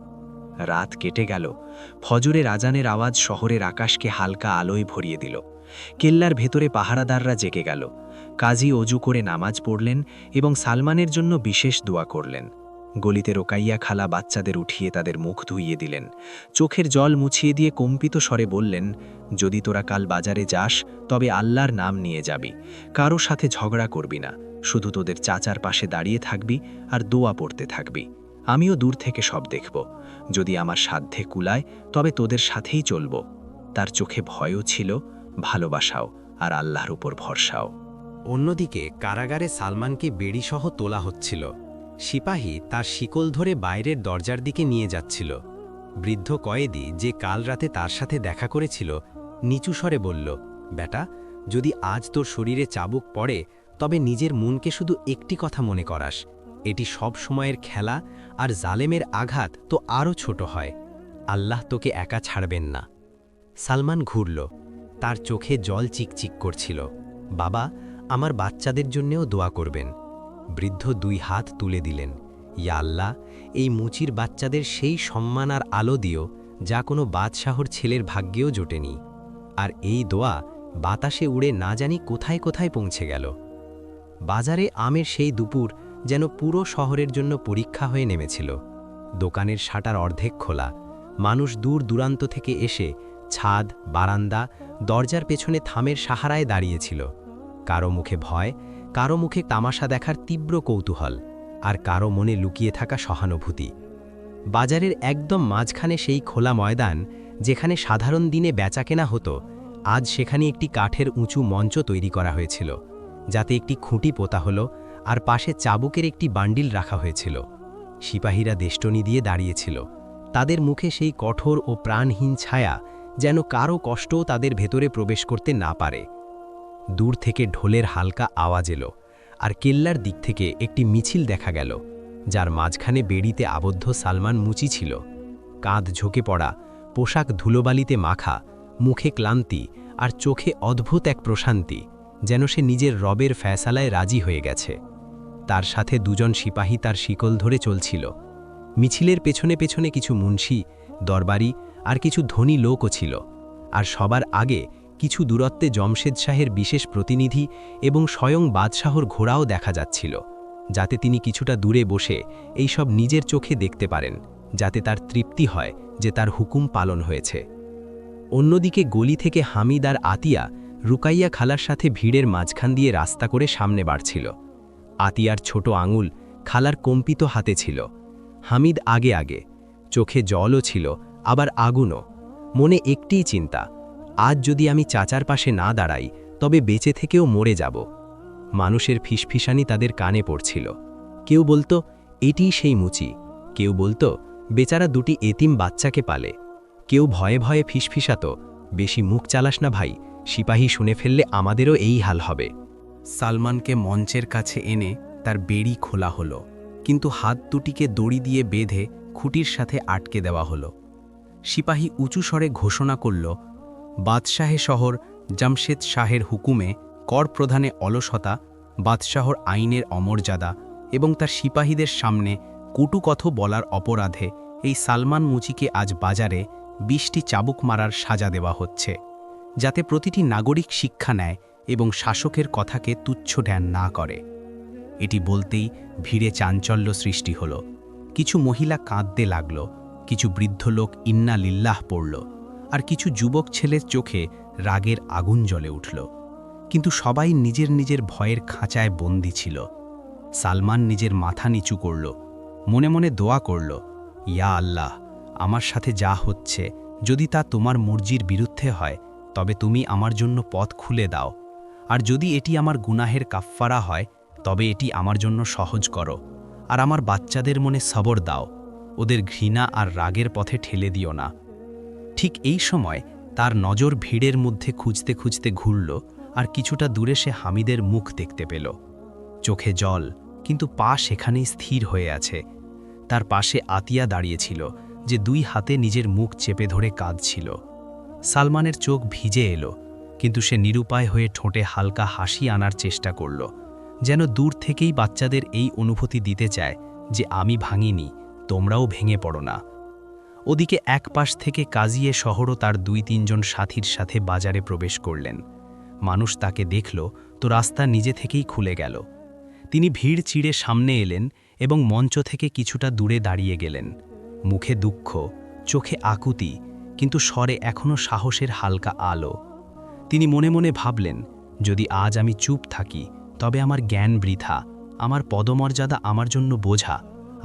রাত কেটে গেল। ফজরের আজানের আওয়াজ শহরের আকাশকে হালকা আলোয় ভরিয়ে দিল। কেল্লার ভেতরে পাহারাদাররা জেগে গেল। কাজী অজু করে নামাজ পড়লেন এবং সালমানের জন্য বিশেষ দোয়া করলেন। গলিতে রোকাইয়া খালা বাচ্চাদের উঠিয়ে তাদের মুখ ধুইয়ে দিলেন। চোখের জল মুছিয়ে দিয়ে কম্পিত স্বরে বললেন, যদি তোরা কাল বাজারে যাস তবে আল্লাহর নাম নিয়ে যাবি, কারো সাথে ঝগড়া করবি না, শুধু তোদের চাচার পাশে দাঁড়িয়ে থাকবি আর দোয়া পড়তে থাকবি। আমিও দূর থেকে সব দেখব, যদি আমার সাধ্যে কুলায় তবে তোদের সাথেই চলব। তার চোখে ভয়ও ছিল, ভালোবাসাও, আর আল্লাহর উপর ভরসাও। অন্যদিকে কারাগারে সালমানকে বেড়িসহ তোলা হচ্ছিল। সিপাহী তার শিকল ধরে বাইরের দরজার দিকে নিয়ে যাচ্ছিল। বৃদ্ধ কয়েদি, যে কাল রাতে তার সাথে দেখা করেছিল, নিচু স্বরে বলল, বেটা, যদি আজ তোর শরীরে চাবুক পড়ে তবে নিজের মনকে শুধু একটি কথা মনে করাস, এটি সব সময়ের খেলা, আর জালেমের আঘাত তো আরও ছোট হয়। আল্লাহ তোকে একা ছাড়বেন না। সালমান ঘুরল, তার চোখে জল চিকচিক করছিল। বাবা, আমার বাচ্চাদের জন্যেও দোয়া করবেন। বৃদ্ধ 2 হাত তুলে দিলেন। ইয়া আল্লাহ, এই মুচির বাচ্চাদের সেই সম্মান আর আলো দিও যা কোনো বাদশাহর ছেলের ভাগ্যেও জোটেনি। আর এই দোয়া বাতাসে উড়ে না জানি কোথায় কোথায় পৌঁছে গেল। বাজারে আমের সেই দুপুর যেন পুরো শহরের জন্য পরীক্ষা হয়ে নেমেছিল। দোকানের শাটার অর্ধেক খোলা, মানুষ দূর দূরান্ত থেকে এসে ছাদ, বারান্দা, দরজার পেছনে থামের সাহারায় দাঁড়িয়েছিল। কারো মুখে ভয়, কারো মুখে তামাশা দেখার তীব্র কৌতূহল, আর কারো মনে লুকিয়ে থাকা সহানুভূতি। বাজারের একদম মাঝখানে সেই খোলা ময়দান, যেখানে সাধারণ দিনে বেচাকেনা হতো, আজ সেখানে একটি কাঠের উঁচু মঞ্চ তৈরি করা হয়েছিল, যাতে একটি খুঁটি পোতা হলো, আর পাশে চাবুকের একটি বান্ডিল রাখা হয়েছিল। সিপাহীরা দেষ্টনী দিয়ে দাঁড়িয়েছিল, তাদের মুখে সেই কঠোর ও প্রাণহীন ছায়া, যেন কারো কষ্টও তাদের ভেতরে প্রবেশ করতে না পারে। দূর থেকে ঢোলের হালকা আওয়াজ এলো, আর কেল্লার দিক থেকে একটি মিছিল দেখা গেল, যার মাঝখানে বেড়িতে আবদ্ধ সালমান মুচি ছিল। কাঁধ ঝোঁকে পড়া, পোশাক ধুলোবালিতে মাখা, মুখে ক্লান্তি আর চোখে অদ্ভুত এক প্রশান্তি, যেন সে নিজের রবের ফয়সালায় রাজি হয়ে গেছে। তার সাথে 2 জন সিপাহী তার শিকল ধরে চলছিল। মিছিলের পেছনে পেছনে কিছু মুন্সি, দরবারি আর কিছু ধনী লোকও ছিল, আর সবার আগে কিছু দূরত্বে জমশেদ শাহের বিশেষ প্রতিনিধি এবং স্বয়ং বাদশাহর ঘোড়াও দেখা যাচ্ছিল, যাতে তিনি কিছুটা দূরে বসে এইসব নিজের চোখে দেখতে পারেন, যাতে তার তৃপ্তি হয় যে তার হুকুম পালন হয়েছে। অন্যদিকে গলি থেকে হামিদ আর আতিয়া রুকাইয়া খালার সাথে ভিড়ের মাঝখান দিয়ে রাস্তা করে সামনে বাড়ছিল। আতিয়ার ছোট আঙুল খালার কম্পিত হাতে ছিল। হামিদ আগে আগে, চোখে জলও ছিল, আবার আগুনও। মনে একটিই চিন্তা, আজ যদি আমি চাচার পাশে না দাঁড়াই তবে বেঁচে থেকেও মরে যাব। মানুষের ফিসফিসানি তাদের কানে পড়ছিল। কেউ বলতো, এটিই সেই মুচি। কেউ বলতো, বেচারা 2টি এতিম বাচ্চাকে পালে। কেউ ভয়ে ভয়ে ফিসফিসাতো, বেশি মুখ চালাস না ভাই, সিপাহী শুনে ফেললে আমাদেরও এই হাল হবে। সালমানকে মঞ্চের কাছে এনে তার বেড়ি খোলা হলো, কিন্তু হাত দুটিকে দড়ি দিয়ে বেঁধে খুঁটির সাথে আটকে দেওয়া হলো। সিপাহী উঁচু স্বরে ঘোষণা করল, বাদশাহে শহর জামশেদ শাহের হুকুমে কর প্রদানে অলসতা, বাদশাহর আইনের অমর্যাদা এবং তার সিপাহীদের সামনে কটু কথা বলার অপরাধে এই সালমান মুচিকে আজ বাজারে 20টি চাবুক মারার সাজা দেওয়া হচ্ছে, যাতে প্রতিটি নাগরিক শিক্ষা নেয় এবং শাসকের কথাকে তুচ্ছ ধ্যান না করে। এটি বলতেই ভিড়ে চাঞ্চল্য সৃষ্টি হলো। কিছু মহিলা কাঁদতে লাগল, কিছু বৃদ্ধ লোক ইন্না লিল্লাহ পড়ল, আর কিছু যুবক ছেলের চোখে রাগের আগুন জ্বলে উঠল। কিন্তু সবাই নিজের নিজের ভয়ের খাঁচায় বন্দী ছিল। সালমান নিজের মাথা নিচু করল, মনে মনে দোয়া করল, ইয়া আল্লাহ, আমার সাথে যা হচ্ছে যদি তা তোমার মর্জির বিরুদ্ধে হয় তবে তুমি আমার জন্য পথ খুলে দাও, আর যদি এটি আমার গুনাহের কাফফারা হয় তবে এটি আমার জন্য সহজ করো, আর আমার বাচ্চাদের মনে সবর দাও, ওদের ঘৃণা আর রাগের পথে ঠেলে দিও না। ঠিক এই সময় তার নজর ভিড়ের মধ্যে খুঁজতে খুঁজতে ঘুরল, আর কিছুটা দূরে সে হামিদের মুখ দেখতে পেল। চোখে জল, কিন্তু পা সেখানেই স্থির হয়ে আছে। তার পাশে আতিয়া দাঁড়িয়েছিল, যে 2 হাতে নিজের মুখ চেপে ধরে কাঁদছিল। সালমানের চোখ ভিজে এলো, কিন্তু সে নিরুপায় হয়ে ঠোঁটে হালকা হাসি আনার চেষ্টা করল, যেন দূর থেকেই বাচ্চাদের এই অনুভূতি দিতে চায় যে আমি ভাঙিনি, তোমরাও ভেঙে পড়ো না। ওদিকে এক পাশ থেকে কাজিয়ে শহরও তার 2-3 জন সাথীর সাথে বাজারে প্রবেশ করলেন। মানুষ তাকে দেখল তো রাস্তা নিজে থেকেই খুলে গেল। তিনি ভিড় চিড়ে সামনে এলেন এবং মঞ্চ থেকে কিছুটা দূরে দাঁড়িয়ে গেলেন। মুখে দুঃখ, চোখে আকুতি, কিন্তু স্বরে এখনও সাহসের হালকা আলো। তিনি মনে মনে ভাবলেন, যদি আজ আমি চুপ থাকি তবে আমার জ্ঞান বৃথা, আমার পদমর্যাদা আমার জন্য বোঝা।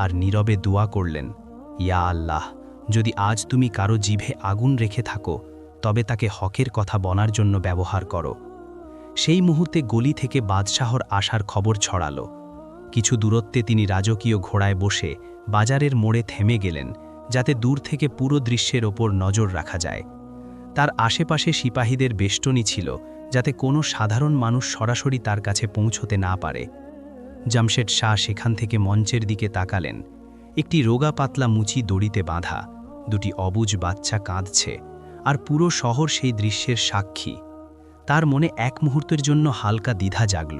আর নীরবে দোয়া করলেন, ইয়া আল্লাহ, যদি আজ তুমি কারো জিভে আগুন রেখে থাকো তবে তাকে হকের কথা বলার জন্য ব্যবহার করো। সেই মুহূর্তে গলি থেকে বাদশাহর আসার খবর ছড়ালো। কিছু দূরত্বে তিনি রাজকীয় ঘোড়ায় বসে বাজারের মোড়ে থেমে গেলেন, যাতে দূর থেকে পুরো দৃশ্যের ওপর নজর রাখা যায়। তার আশেপাশে সিপাহীদের বেষ্টনী ছিল, যাতে কোনো সাধারণ মানুষ সরাসরি তার কাছে পৌঁছতে না পারে। জামশেদ শাহ সেখান থেকে মঞ্চের দিকে তাকালেন। একটি রোগা পাতলা মুচি দড়িতে বাঁধা, দুটি অবুঝ বাচ্চা কাঁদছে, আর পুরো শহর সেই দৃশ্যের সাক্ষী। তার মনে এক মুহূর্তের জন্য হালকা দ্বিধা জাগল,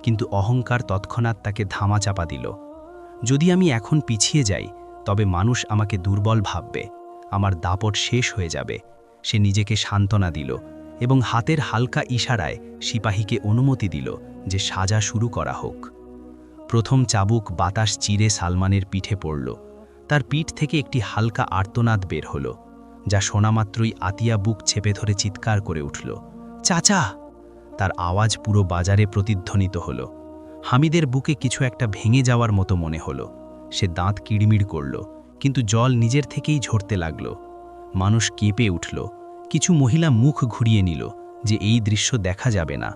কিন্তু অহংকার তৎক্ষণাৎ তাকে ধামাচাপা দিল। যদি আমি এখন পিছিয়ে যাই তবে মানুষ আমাকে দুর্বল ভাববে, আমার দাপট শেষ হয়ে যাবে। সে নিজেকে সান্ত্বনা দিল এবং হাতের হালকা ইশারায় সিপাহীকে অনুমতি দিল যে সাজা শুরু করা হোক। প্রথম চাবুক বাতাস চিরে সালমানের পিঠে পড়ল। তার পিঠ থেকে একটি হালকা আর্তনাদ বের হল, যা শোনামাত্রই আতিয়া বুক চেপে ধরে চিৎকার করে উঠল, চাচা! তার আওয়াজ পুরো বাজারে প্রতিধ্বনিত হল। হামিদের বুকে কিছু একটা ভেঙে যাওয়ার মতো মনে হল। সে দাঁত কিড়মিড় করল, কিন্তু জল নিজের থেকেই ঝরতে লাগল। মানুষ কেঁপে উঠল। কিছু মহিলা মুখ ঘুরিয়ে নিল যে এই দৃশ্য দেখা যাবে না।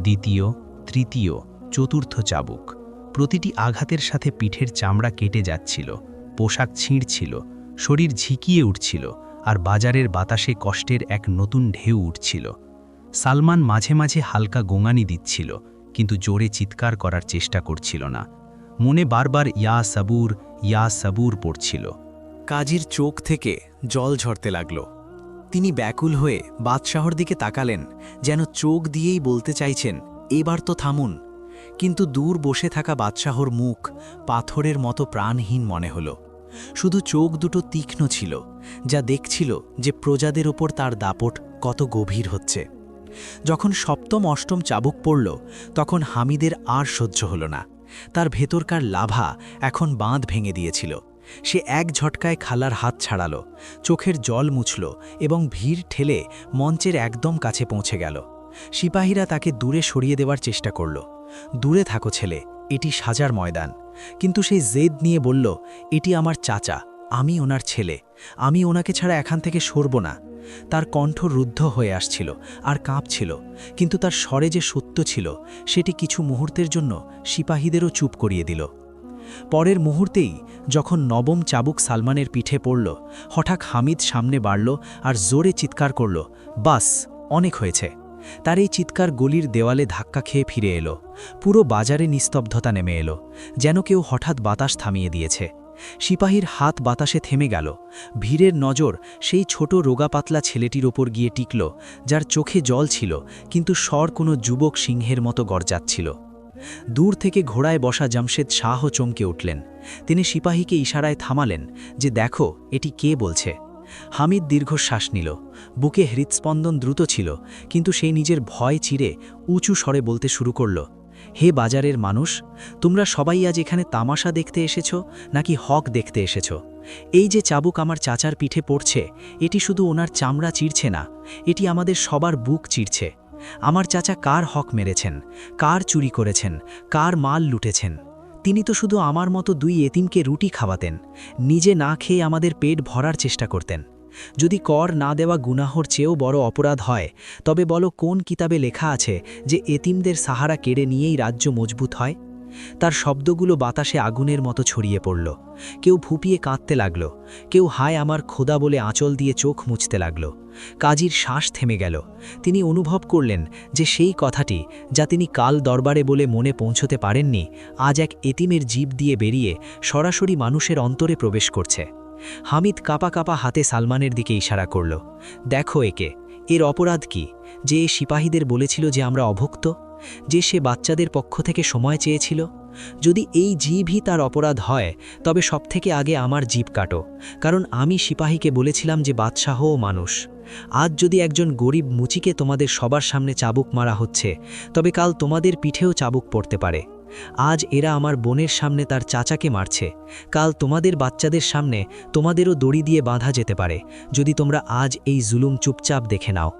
দ্বিতীয়, তৃতীয়, চতুর্থ চাবুক। প্রতিটি আঘাতের সাথে পিঠের চামড়া কেটে যাচ্ছিল, পোশাক ছিঁড়ছিল, শরীর ঝিকিয়ে উঠছিল, আর বাজারের বাতাসে কষ্টের এক নতুন ঢেউ উঠছিল। সালমান মাঝে মাঝে হালকা গোঙানি দিচ্ছিল, কিন্তু জোরে চিৎকার করার চেষ্টা করছিল না। মনে বারবার ইয়া সাবুর পড়ছিল। কাজীর চোখ থেকে জল ঝরতে লাগল। তিনি ব্যাকুল হয়ে বাদশাহর দিকে তাকালেন, যেন চোখ দিয়েই বলতে চাইছেন, এবার তো থামুন। কিন্তু দূর বসে থাকা বাদশাহর মুখ পাথরের মতো প্রাণহীন মনে হল। শুধু চোখ দুটো তীক্ষ্ণ ছিল, যা দেখছিল যে প্রজাদের ওপর তার দাপট কত গভীর হচ্ছে। যখন সপ্তম অষ্টম চাবুক পড়ল, তখন হামিদের আর সহ্য হল না। তার ভেতরকার লাভা এখন বাঁধ ভেঙে দিয়েছিল। সে এক ঝটকায় খালার হাত ছাড়াল, চোখের জল মুছল এবং ভিড় ঠেলে মঞ্চের একদম কাছে পৌঁছে গেল। সিপাহীরা তাকে দূরে সরিয়ে দেওয়ার চেষ্টা করল। দূরে থাকো ছেলে, এটি সাজার ময়দান। কিন্তু সেই জেদ নিয়ে বলল, এটি আমার চাচা, আমি ওনার ছেলে, আমি ওনাকে ছাড়া এখান থেকে সরব না। তার কণ্ঠ রুদ্ধ হয়ে আসছিল আর কাঁপছিল, কিন্তু তার স্বরে যে সত্য ছিল সেটি কিছু মুহূর্তের জন্য সিপাহীদেরও চুপ করিয়ে দিল। পরের মুহূর্তেই যখন নবম চাবুক সালমানের পিঠে পড়ল, হঠাৎ হামিদ সামনে বাড়ল আর জোরে চিৎকার করল, বাস, অনেক হয়েছে। তার এই চিৎকার গলির দেওয়ালে ধাক্কা খেয়ে ফিরে এলো। পুরো বাজারে নিস্তব্ধতা নেমে এলো, যেন কেউ হঠাৎ বাতাস থামিয়ে দিয়েছে। সিপাহীর হাত বাতাসে থেমে গেল। ভিড়ের নজর সেই ছোট রোগা পাতলা ছেলেটির ওপর গিয়ে টিকল, যার চোখে জল ছিল, কিন্তু স্বর কোনো যুবক সিংহের মতো গর্জাচ্ছিল। দূর থেকে ঘোড়ায় বসা জামশেদ শাহ চমকে উঠলেন। তিনি সিপাহীকে ইশারায় থামালেন যে দেখো এটি কে বলছে। হামিদ দীর্ঘশ্বাস নিল। বুকে হৃৎস্পন্দন দ্রুত ছিল, কিন্তু সেই নিজের ভয় চিরে উঁচু স্বরে বলতে শুরু করল, হে বাজারের মানুষ, তোমরা সবাই আজ এখানে তামাশা দেখতে এসেছ নাকি হক দেখতে এসেছ? এই যে চাবুক আমার চাচার পিঠে পড়ছে, এটি শুধু ওনার চামড়া চিরছে না, এটি আমাদের সবার বুক চিরছে। আমার চাচা কার হক মেরেছেন, কার চুরি করেছেন, কার মাল লুটেছেন? তিনি তো শুধু আমার মতো দুই এতিমকে রুটি খাওয়াতেন, নিজে না খেয়ে আমাদের পেট ভরার চেষ্টা করতেন। যদি কর না দেওয়া গুনাহর চেয়েও বড় অপরাধ হয়, তবে বলো কোন কিতাবে লেখা আছে যে এতিমদের সাহারা কেড়ে নিয়েই রাজ্য মজবুত হয়? তার শব্দগুলো বাতাসে আগুনের মতো ছড়িয়ে পড়ল। কেউ ফুপিয়ে কাঁদতে লাগল, কেউ হায় আমার খোদা বলে আঁচল দিয়ে চোখ মুছতে লাগল। কাজীর শ্বাস থেমে গেল। তিনি অনুভব করলেন যে সেই কথাটি, যা তিনি কাল দরবারে বলে মনে পৌঁছতে পারেননি, আজ এক এতিমের জীব দিয়ে বেরিয়ে সরাসরি মানুষের অন্তরে প্রবেশ করছে। হামিদ কাঁপা কাঁপা হাতে সালমানের দিকে ইশারা করল, দেখো একে, এর অপরাধ কি? যে এ সিপাহীদের বলেছিল যে আমরা অভুক্ত, যে সে বাচ্চাদের পক্ষ থেকে সময় চেয়েছিল। যদি এই জীবই তার অপরাধ হয়, তবে সবথেকে আগে আমার জীব কাটো, কারণ আমি সিপাহীকে বলেছিলাম যে বাদশাহও মানুষ। আজ যদি একজন গরিব মুচিকে তোমাদের সবার সামনে চাবুক মারা হচ্ছে, তবে কাল তোমাদের পিঠেও চাবুক পড়তে পারে। আজ এরা আমার বোনের সামনে তার চাচাকে মারছে, কাল তোমাদের বাচ্চাদের সামনে তোমাদেরও দড়ি দিয়ে বাঁধা যেতে পারে যদি তোমরা আজ এই জুলুম চুপচাপ দেখে নাও।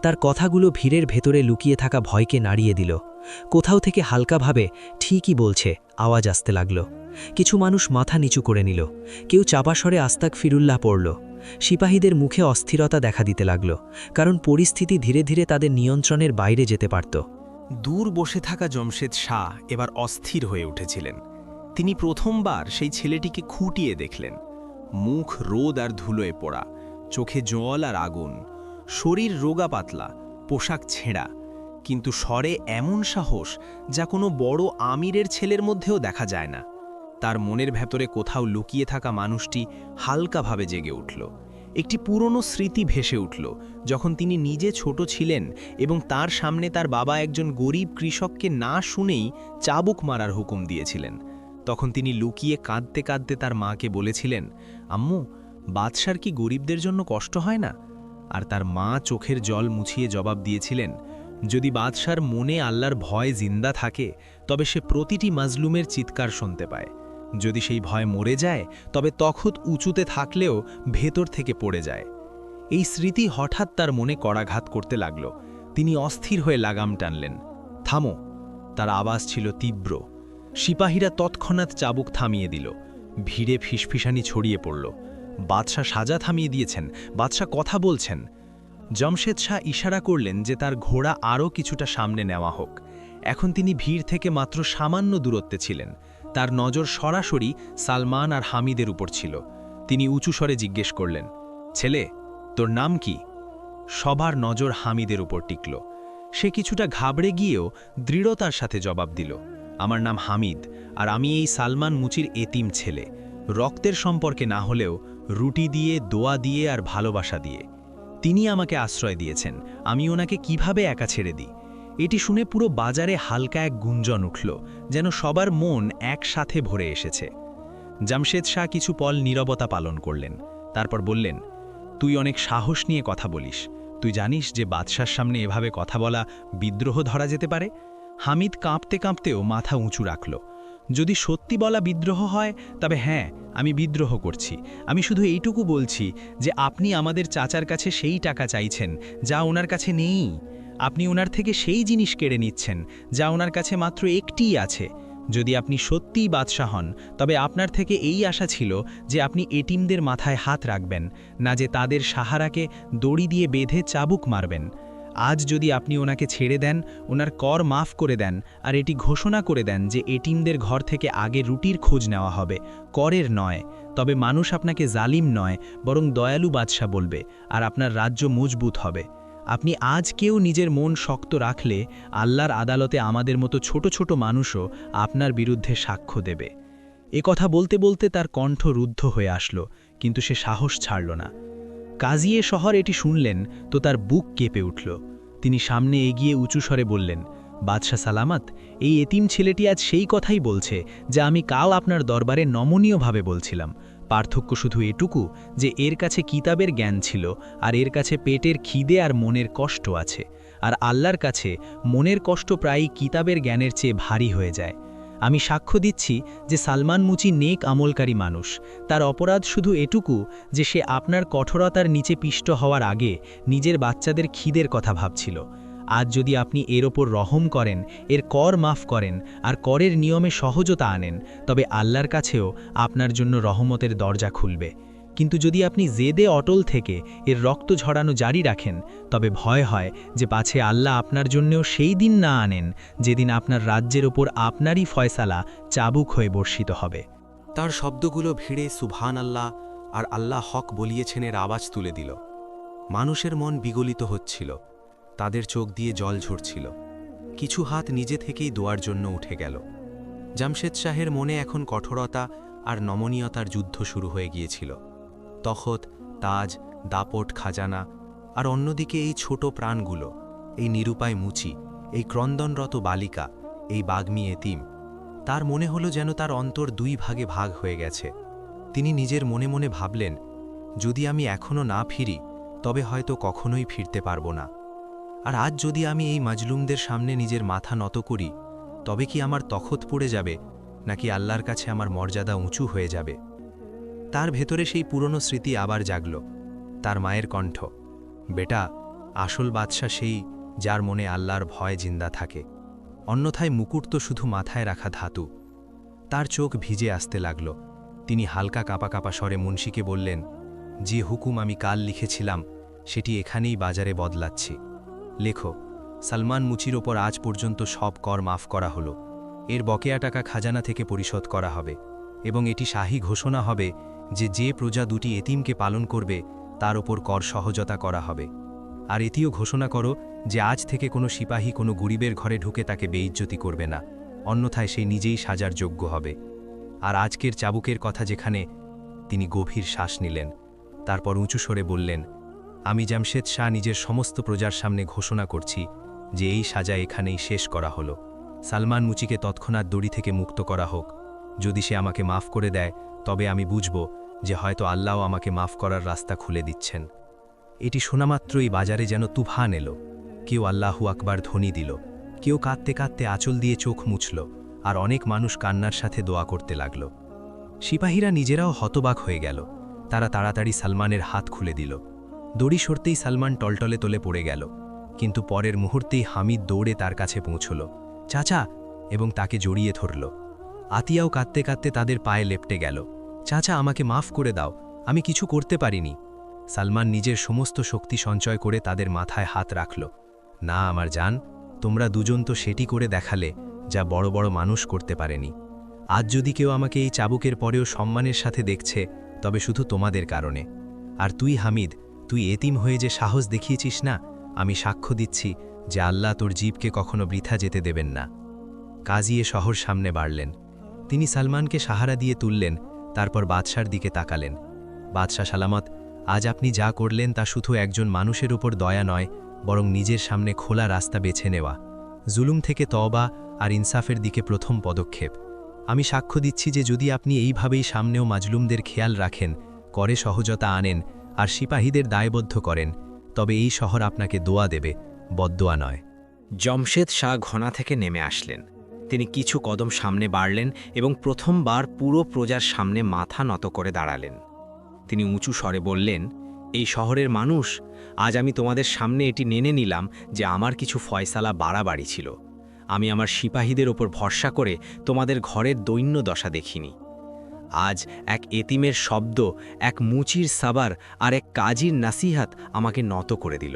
তার কথাগুলো ভিড়ের ভেতরে লুকিয়ে থাকা ভয়কে নাড়িয়ে দিল। কোথাও থেকে হালকাভাবে ঠিকই বলছে আওয়াজ আসতে লাগল। কিছু মানুষ মাথা নিচু করে নিল, কেউ চাপাস্বরে আস্তাক ফিরুল্লাহ পড়ল। সিপাহীদের মুখে অস্থিরতা দেখা দিতে লাগল, কারণ পরিস্থিতি ধীরে ধীরে তাদের নিয়ন্ত্রণের বাইরে যেতে পারত। দূর বসে থাকা জমশেদ শাহ এবার অস্থির হয়ে উঠেছিলেন। তিনি প্রথমবার সেই ছেলেটিকে খুঁটিয়ে দেখলেন। মুখ রোদ আর ধুলোয় পোড়া, চোখে জল আর আগুন, শরীর রোগা পাতলা, পোশাক ছেঁড়া, কিন্তু স্বরে এমন সাহস যা কোনো বড় আমিরের ছেলের মধ্যেও দেখা যায় না। তার মনের ভেতরে কোথাও লুকিয়ে থাকা মানুষটি হালকাভাবে জেগে উঠল। একটি পুরনো স্মৃতি ভেসে উঠল, যখন তিনি নিজে ছোট ছিলেন এবং তার সামনে তার বাবা একজন গরিব কৃষককে না শুনেই চাবুক মারার হুকুম দিয়েছিলেন। তখন তিনি লুকিয়ে কাঁদতে কাঁদতে তার মাকে বলেছিলেন, আম্মু, বাদশার কি গরিবদের জন্য কষ্ট হয় না? আর তার মা চোখের জল মুছিয়ে জবাব দিয়েছিলেন, যদি বাদশার মনে আল্লাহর ভয় জিন্দা থাকে তবে সে প্রতিটি মাজলুমের চিৎকার শুনতে পায়। যদি সেই ভয় মরে যায় তবে তখত উঁচুতে থাকলেও ভেতর থেকে পড়ে যায়। এই স্মৃতি হঠাৎ তার মনে করাঘাত করতে লাগল। তিনি অস্থির হয়ে লাগাম টানলেন। থামো! তার আওয়াজ ছিল তীব্র। সিপাহীরা তৎক্ষণাৎ চাবুক থামিয়ে দিল। ভিড়ে ফিসফিসানি ছড়িয়ে পড়ল। বাদশাহ সাজা থামিয়ে দিয়েছেন, বাদশাহ কথা বলছেন। জমশেদ শাহ ইশারা করলেন যে তার ঘোড়া আরও কিছুটা সামনে নেওয়া হোক। এখন তিনি ভিড় থেকে মাত্র সামান্য দূরত্বে ছিলেন। তার নজর সরাসরি সালমান আর হামিদের উপর ছিল। তিনি উঁচু স্বরে জিজ্ঞেস করলেন, ছেলে, তোর নাম কি? সবার নজর হামিদের উপর টিকল। সে কিছুটা ঘাবড়ে গিয়েও দৃঢ়তার সাথে জবাব দিল, আমার নাম হামিদ, আর আমি এই সালমান মুচির এতিম ছেলে। রক্তের সম্পর্কে না হলেও রুটি দিয়ে, দোয়া দিয়ে আর ভালোবাসা দিয়ে। তিনি আমাকে আশ্রয় দিয়েছেন, আমি ওনাকে কিভাবে একা ছেড়ে দিই? এটি শুনে পুরো বাজারে হালকা এক গুঞ্জন উঠল, যেন সবার মন একসাথে ভরে এসেছে। জামশেদ শাহ কিছু পল নীরবতা পালন করলেন, তারপর বললেন, তুই অনেক সাহস নিয়ে কথা বলিস। তুই জানিস যে বাদশার সামনে এভাবে কথা বলা বিদ্রোহ ধরা যেতে পারে? হামিদ কাঁপতে কাঁপতেও মাথা উঁচু রাখল। যদি সত্যি বলা বিদ্রোহ হয় তবে হ্যাঁ, আমি বিদ্রোহ করছি। আমি শুধু এইটুকু বলছি যে আপনি আমাদের চাচার কাছে সেই টাকা চাইছেন যা ওনার কাছে নেই। আপনি ওনার থেকে সেই জিনিস কেড়ে নিচ্ছেন যা ওনার কাছে মাত্র একটিই আছে। যদি আপনি সত্যিই বাদশাহ হন তবে আপনার থেকে এই আশা ছিল যে আপনি এটিমদের মাথায় হাত রাখবেন না, যে তাদের সাহারাকে দড়ি দিয়ে বেঁধে চাবুক মারবেন। আজ যদি আপনি ওনাকে ছেড়ে দেন, ওনার কর মাফ করে দেন, আর এটি ঘোষণা করে দেন যে এটিমদের ঘর থেকে আগে রুটির খোঁজ নেওয়া হবে, করের নয়, তবে মানুষ আপনাকে জালিম নয় বরং দয়ালু বাদশাহ বলবে, আর আপনার রাজ্য মজবুত হবে। আপনি আজ কেউ নিজের মন শক্ত রাখলে আল্লাহর আদালতে আমাদের মতো ছোট ছোট মানুষও আপনার বিরুদ্ধে সাক্ষ্য দেবে। এ কথা বলতে বলতে তার কণ্ঠ রুদ্ধ হয়ে আসলো, কিন্তু সে সাহস ছাড়ল না। কাজিয়ে শহর এটি শুনলেন তো তার বুক কেঁপে উঠল। তিনি সামনে এগিয়ে উঁচু স্বরে বললেন, বাদশাহ সালামত, এই এতিম ছেলেটি আজ সেই কথাই বলছে যা আমি কাল আপনার দরবারে নমনীয়ভাবে বলছিলাম। পার্থক্য শুধু এটুকু যে এর কাছে কিতাবের জ্ঞান ছিল, আর এর কাছে পেটের খিদে আর মনের কষ্ট আছে। আর আল্লাহর কাছে মনের কষ্ট প্রায়ই কিতাবের জ্ঞানের চেয়ে ভারী হয়ে যায়। আমি সাক্ষ্য দিচ্ছি যে সালমান মুচি নেক আমলকারী মানুষ। তার অপরাধ শুধু এটুকু যে সে আপনার কঠোরতার নিচে পিষ্ট হওয়ার আগে নিজের বাচ্চাদের খিদের কথা ভাবছিল। আজ যদি আপনি এর ওপর রহম করেন, এর কর মাফ করেন আর করের নিয়মে সহজতা আনেন, তবে আল্লাহর কাছেও আপনার জন্য রহমতের দরজা খুলবে। কিন্তু যদি আপনি জেদে অটল থেকে এর রক্ত ঝরানো জারি রাখেন, তবে ভয় হয় যে পাছে আল্লাহ আপনার জন্যও সেই দিন না আনেন যেদিন আপনার রাজ্যের ওপর আপনারই ফয়সালা চাবুক হয়ে বর্ষিত হবে। তার শব্দগুলো ভিড়ে সুবহান আল্লাহ আর আল্লাহ হক বলিয়েছেনের আওয়াজ তুলে দিল। মানুষের মন বিগলিত হচ্ছিল, তাদের চোখ দিয়ে জল ঝরছিল। কিছু হাত নিজে থেকেই দোয়ার জন্য উঠে গেল। জামশেদ শাহের মনে এখন কঠোরতা আর নমনীয়তার যুদ্ধ শুরু হয়ে গিয়েছিল। তখত, তাজ, দাপট, খাজানা, আর অন্যদিকে এই ছোট প্রাণগুলো, এই নিরুপায় মুচি, এই ক্রন্দনরত বালিকা, এই বাগ্মী এতিম। তার মনে হলো যেন তার অন্তর দুই ভাগে ভাগ হয়ে গেছে। তিনি নিজের মনে মনে ভাবলেন, যদি আমি এখনো না ফিরি তবে হয়তো কখনোই ফিরতে পারবো না। আর আজ যদি আমি এই মাজলুমদের সামনে নিজের মাথা নত করি তবে কি আমার তখত পড়ে যাবে, নাকি আল্লাহর কাছে আমার মর্যাদা উঁচু হয়ে যাবে? তার ভেতরে সেই পুরনো স্মৃতি আবার জাগল। তার মায়ের কণ্ঠ, বেটা, আসল বাদশা সেই যার মনে আল্লাহর ভয় জিন্দা থাকে, অন্যথায় মুকুট তো শুধু মাথায় রাখা ধাতু। তার চোখ ভিজে আসতে লাগল। তিনি হালকা কাঁপা কাঁপা স্বরে মুন্সিকে বললেন, যে হুকুম আমি কাল লিখেছিলাম সেটি এখানেই বাজারে বদলাচ্ছি। লেখো, সালমান মুচির ওপর আজ পর্যন্ত সব কর মাফ করা হলো। এর বকেয়া টাকা খাজানা থেকে পরিশোধ করা হবে, এবং এটি শাহী ঘোষণা হবে যে যে প্রজা দুটি এতিমকে পালন করবে তার ওপর কর সহজতা করা হবে। আর এটিও ঘোষণা করো যে আজ থেকে কোনো সিপাহী কোনো গরিবের ঘরে ঢুকে তাকে বেইজ্জতি করবে না, অন্যথায় সে নিজেই সাজার যোগ্য হবে। আর আজকের চাবুকের কথা যেখানে। তিনি গভীর শ্বাস নিলেন, তারপর উঁচু স্বরে বললেন, আমি জামশেদ শাহ নিজের সমস্ত প্রজার সামনে ঘোষণা করছি যে এই সাজা এখানেই শেষ করা হলো। সালমান মুচিকে তৎক্ষণাৎ দড়ি থেকে মুক্ত করা হোক। যদি সে আমাকে মাফ করে দেয় তবে আমি বুঝব যে হয়তো আল্লাহও আমাকে মাফ করার রাস্তা খুলে দিচ্ছেন। এটি শোনামাত্রই বাজারে যেন তুফান এলো। কেউ আল্লাহু আকবার ধ্বনি দিল, কেউ কাঁদতে কাঁদতে আঁচল দিয়ে চোখ মুছল, আর অনেক মানুষ কান্নার সাথে দোয়া করতে লাগল। সিপাহীরা নিজেরাও হতবাক হয়ে গেল। তারা তাড়াতাড়ি সালমানের হাত খুলে দিল। দড়ি সরতেই সালমান টলটলে তোলে পড়ে গেল, কিন্তু পরের মুহূর্তেই হামিদ দৌড়ে তার কাছে পৌঁছল, চাচা, এবং তাকে জড়িয়ে ধরল। আতিয়াও কাঁদতে কাঁদতে তাদের পায়ে লেপটে গেল, চাচা, আমাকে মাফ করে দাও, আমি কিছু করতে পারিনি। সালমান নিজের সমস্ত শক্তি সঞ্চয় করে তাদের মাথায় হাত রাখল। না আমার জান, তোমরা দুজন তো সেটি করে দেখালে যা বড় বড় মানুষ করতে পারেনি। আজ যদি কেউ আমাকে এই চাবুকের পরেও সম্মানের সাথে দেখছে, তবে শুধু তোমাদের কারণে। আর তুই হামিদ, তুই এতিম হয়ে যে সাহস দেখিয়েছিস না, আমি সাক্ষ্য দিচ্ছি যে আল্লাহ তোর জীবকে কখনো বৃথা যেতে দেবেন না। কাজিয়ে শহর সামনে বাড়লেন। তিনি সালমানকে সাহারা দিয়ে তুললেন, তারপর বাদশার দিকে তাকালেন। বাদশা সালামত, আজ আপনি যা করলেন তা শুধু একজন মানুষের উপর দয়া নয়, বরং নিজের সামনে খোলা রাস্তা বেছে নেওয়া, জুলুম থেকে তওবা আর ইনসাফের দিকে প্রথম পদক্ষেপ। আমি সাক্ষ্য দিচ্ছি যে যদি আপনি এইভাবেই সামনেও মাজলুমদের খেয়াল রাখেন, করে সহজতা আনেন আর সিপাহীদের দায়বদ্ধ করেন, তবে এই শহর আপনাকে দোয়া দেবে, বদদোয়া নয়। জমশেদ শাহ ঘোড়া থেকে নেমে আসলেন। তিনি কিছু কদম সামনে বাড়লেন এবং প্রথমবার পুরো প্রজার সামনে মাথা নত করে দাঁড়ালেন। তিনি উঁচু স্বরে বললেন, এই শহরের মানুষ, আজ আমি তোমাদের সামনে এটি মেনে নিলাম যে আমার কিছু ফয়সালা বাড়াবাড়ি ছিল। আমি আমার সিপাহীদের ওপর ভরসা করে তোমাদের ঘরের দৈন্য দশা দেখিনি। আজ এক এতিমের শব্দ, এক মুচির সাবার আর এক কাজীর নাসিহাত আমাকে নত করে দিল।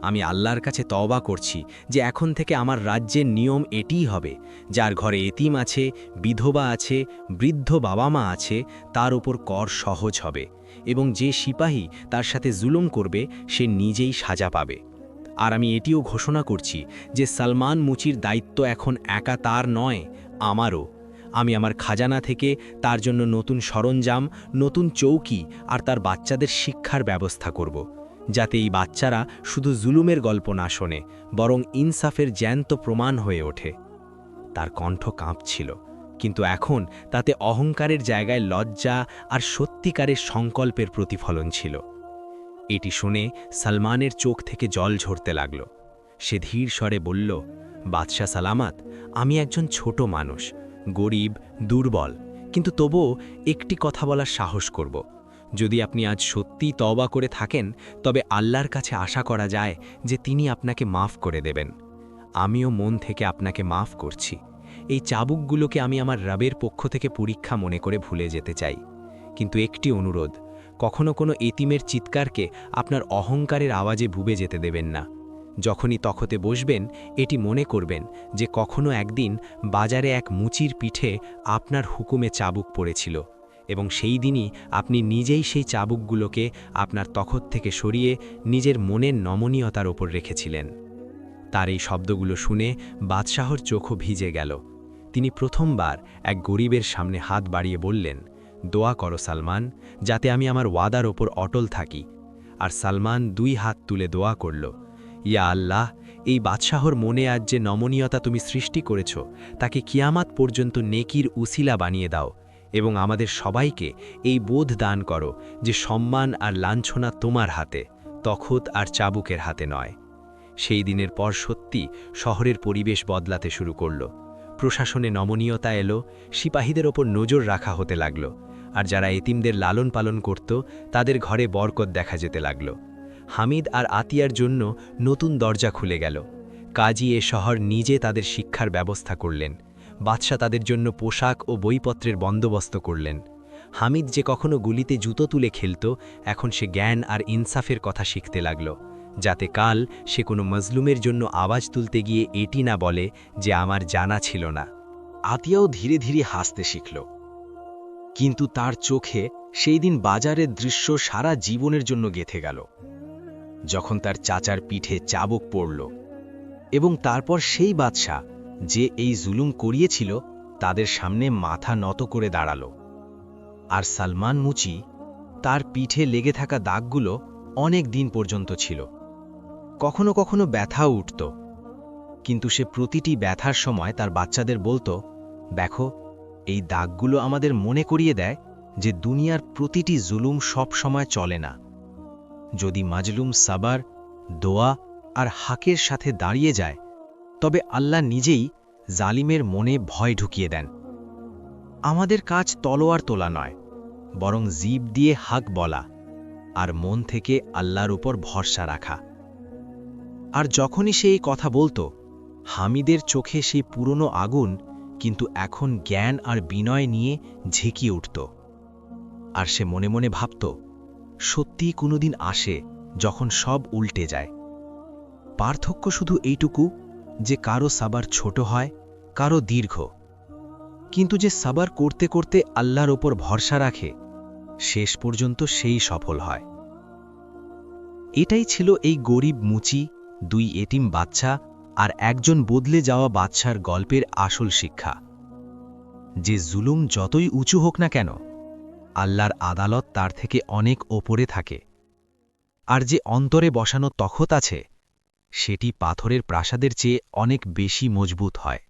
আমি আল্লাহর কাছে তওবা করছি যে এখন থেকে আমার রাজ্যের নিয়ম এটিই হবে, যার ঘরে এতিম আছে, বিধবা আছে, বৃদ্ধ বাবা মা আছে, তার উপর কর সহজ হবে, এবং যে সিপাহী তার সাথে জুলুম করবে সে নিজেই সাজা পাবে। আর আমি এটিও ঘোষণা করছি যে সালমান মুচির দায়িত্ব এখন একা তার নয়, আমারও। আমি আমার খাজানা থেকে তার জন্য নতুন সরঞ্জাম, নতুন চৌকি আর তার বাচ্চাদের শিক্ষার ব্যবস্থা করব, যাতে এই বাচ্চারা শুধু জুলুমের গল্প না শোনে, বরং ইনসাফের জ্যান্ত প্রমাণ হয়ে ওঠে। তার কণ্ঠ কাঁপছিল, কিন্তু এখন তাতে অহংকারের জায়গায় লজ্জা আর সত্যিকারের সংকল্পের প্রতিফলন ছিল। এটি শুনে সালমানের চোখ থেকে জল ঝরতে লাগল। সে ধীর স্বরে বলল, বাদশা সালামাত, আমি একজন ছোট মানুষ, গরিব, দুর্বল, কিন্তু তবুও একটি কথা বলার সাহস করব। যদি আপনি আজ সত্যিই তওবা করে থাকেন, তবে আল্লাহর কাছে আশা করা যায় যে তিনি আপনাকে মাফ করে দেবেন। আমিও মন থেকে আপনাকে মাফ করছি। এই চাবুকগুলোকে আমি আমার রবের পক্ষ থেকে পরীক্ষা মনে করে ভুলে যেতে চাই। কিন্তু একটি অনুরোধ, কখনো কোনো এতিমের চিৎকারকে আপনার অহংকারের আওয়াজে ভুবে যেতে দেবেন না। যখনই তখতে বসবেন, এটি মনে করবেন যে কখনো একদিন বাজারে এক মুচির পিঠে আপনার হুকুমে চাবুক পড়েছিল, এবং সেই দিনই আপনি নিজেই সেই চাবুকগুলোকে আপনার তখত থেকে সরিয়ে নিজের মনের নমনীয়তার ওপর রেখেছিলেন। তার এই শব্দগুলো শুনে বাদশাহর চোখও ভিজে গেল। তিনি প্রথমবার এক গরিবের সামনে হাত বাড়িয়ে বললেন, দোয়া করো সালমান, যাতে আমি আমার ওয়াদার ওপর অটল থাকি। আর সালমান 2 হাত তুলে দোয়া করল, ইয়া আল্লাহ, এই বাদশাহর মনে আজ যে নমনীয়তা তুমি সৃষ্টি করেছ, তাকে কিয়ামাত পর্যন্ত নেকির উসিলা বানিয়ে দাও, এবং আমাদের সবাইকে এই বোধ দান করো যে সম্মান আর লাঞ্ছনা তোমার হাতে, তখত আর চাবুকের হাতে নয়। সেই দিনের পর সত্যি শহরের পরিবেশ বদলাতে শুরু করল। প্রশাসনে নমনীয়তা এলো, সিপাহীদের ওপর নজর রাখা হতে লাগল, আর যারা এতিমদের লালন পালন করত তাদের ঘরে বরকত দেখা যেতে লাগল। হামিদ আর আতিয়ার জন্য নতুন দরজা খুলে গেল। কাজী এ শহর নিজে তাদের শিক্ষার ব্যবস্থা করলেন। বাদশা তাদের জন্য পোশাক ও বইপত্রের বন্দোবস্ত করলেন। হামিদ যে কখনো গুলিতে জুতো তুলে খেলত, এখন সে জ্ঞান আর ইনসাফের কথা শিখতে লাগল, যাতে কাল সে কোনো মজলুমের জন্য আওয়াজ তুলতে গিয়ে এটি না বলে যে আমার জানা ছিল না। আতিয়াও ধীরে ধীরে হাসতে শিখল, কিন্তু তার চোখে সেই দিন বাজারের দৃশ্য সারা জীবনের জন্য গেঁথে গেল, যখন তার চাচার পিঠে চাবুক পড়ল, এবং তারপর সেই বাদশা যে এই জুলুম করিয়েছিল তাদের সামনে মাথা নত করে দাঁড়াল। আর সালমান মুচি, তার পিঠে লেগে থাকা দাগগুলো অনেক দিন পর্যন্ত ছিল। কখনো কখনো ব্যথাও উঠত, কিন্তু সে প্রতিটি ব্যথার সময় তার বাচ্চাদের বলতো, দেখো, এই দাগগুলো আমাদের মনে করিয়ে দেয় যে দুনিয়ার প্রতিটি জুলুম সব সময় চলে না। যদি মাজলুম সাবার, দোয়া আর হাকের সাথে দাঁড়িয়ে যায়, তবে আল্লাহ নিজেই জালিমের মনে ভয় ঢুকিয়ে দেন। আমাদের কাজ তলোয়ার তোলা নয়, বরং জিভ দিয়ে হাক বলা আর মন থেকে আল্লাহর উপর ভরসা রাখা। আর যখনই সে এই কথা বলতো, হামিদের চোখে সেই পুরনো আগুন কিন্তু এখন জ্ঞান আর বিনয় নিয়ে ঝেঁকিয়ে উঠত। আর সে মনে মনে ভাবত, সত্যিই কোনোদিন আসে যখন সব উল্টে যায়। পার্থক্য শুধু এইটুকু যে কারো সাবার ছোট হয়, কারো দীর্ঘ, কিন্তু যে সাবার করতে করতে আল্লাহর ওপর ভরসা রাখে, শেষ পর্যন্ত সেই সফল হয়। এটাই ছিল এই গরিব মুচি, দুই এতিম বাচ্চা আর একজন বদলে যাওয়া বাদশার গল্পের আসল শিক্ষা, যে জুলুম যতই উঁচু হোক না কেন, আল্লাহর আদালত তার থেকে অনেক ওপরে থাকে, আর যে অন্তরে বসানো তখত আছে, সেটি পাথরের প্রাসাদের চেয়ে অনেক বেশি মজবুত হয়।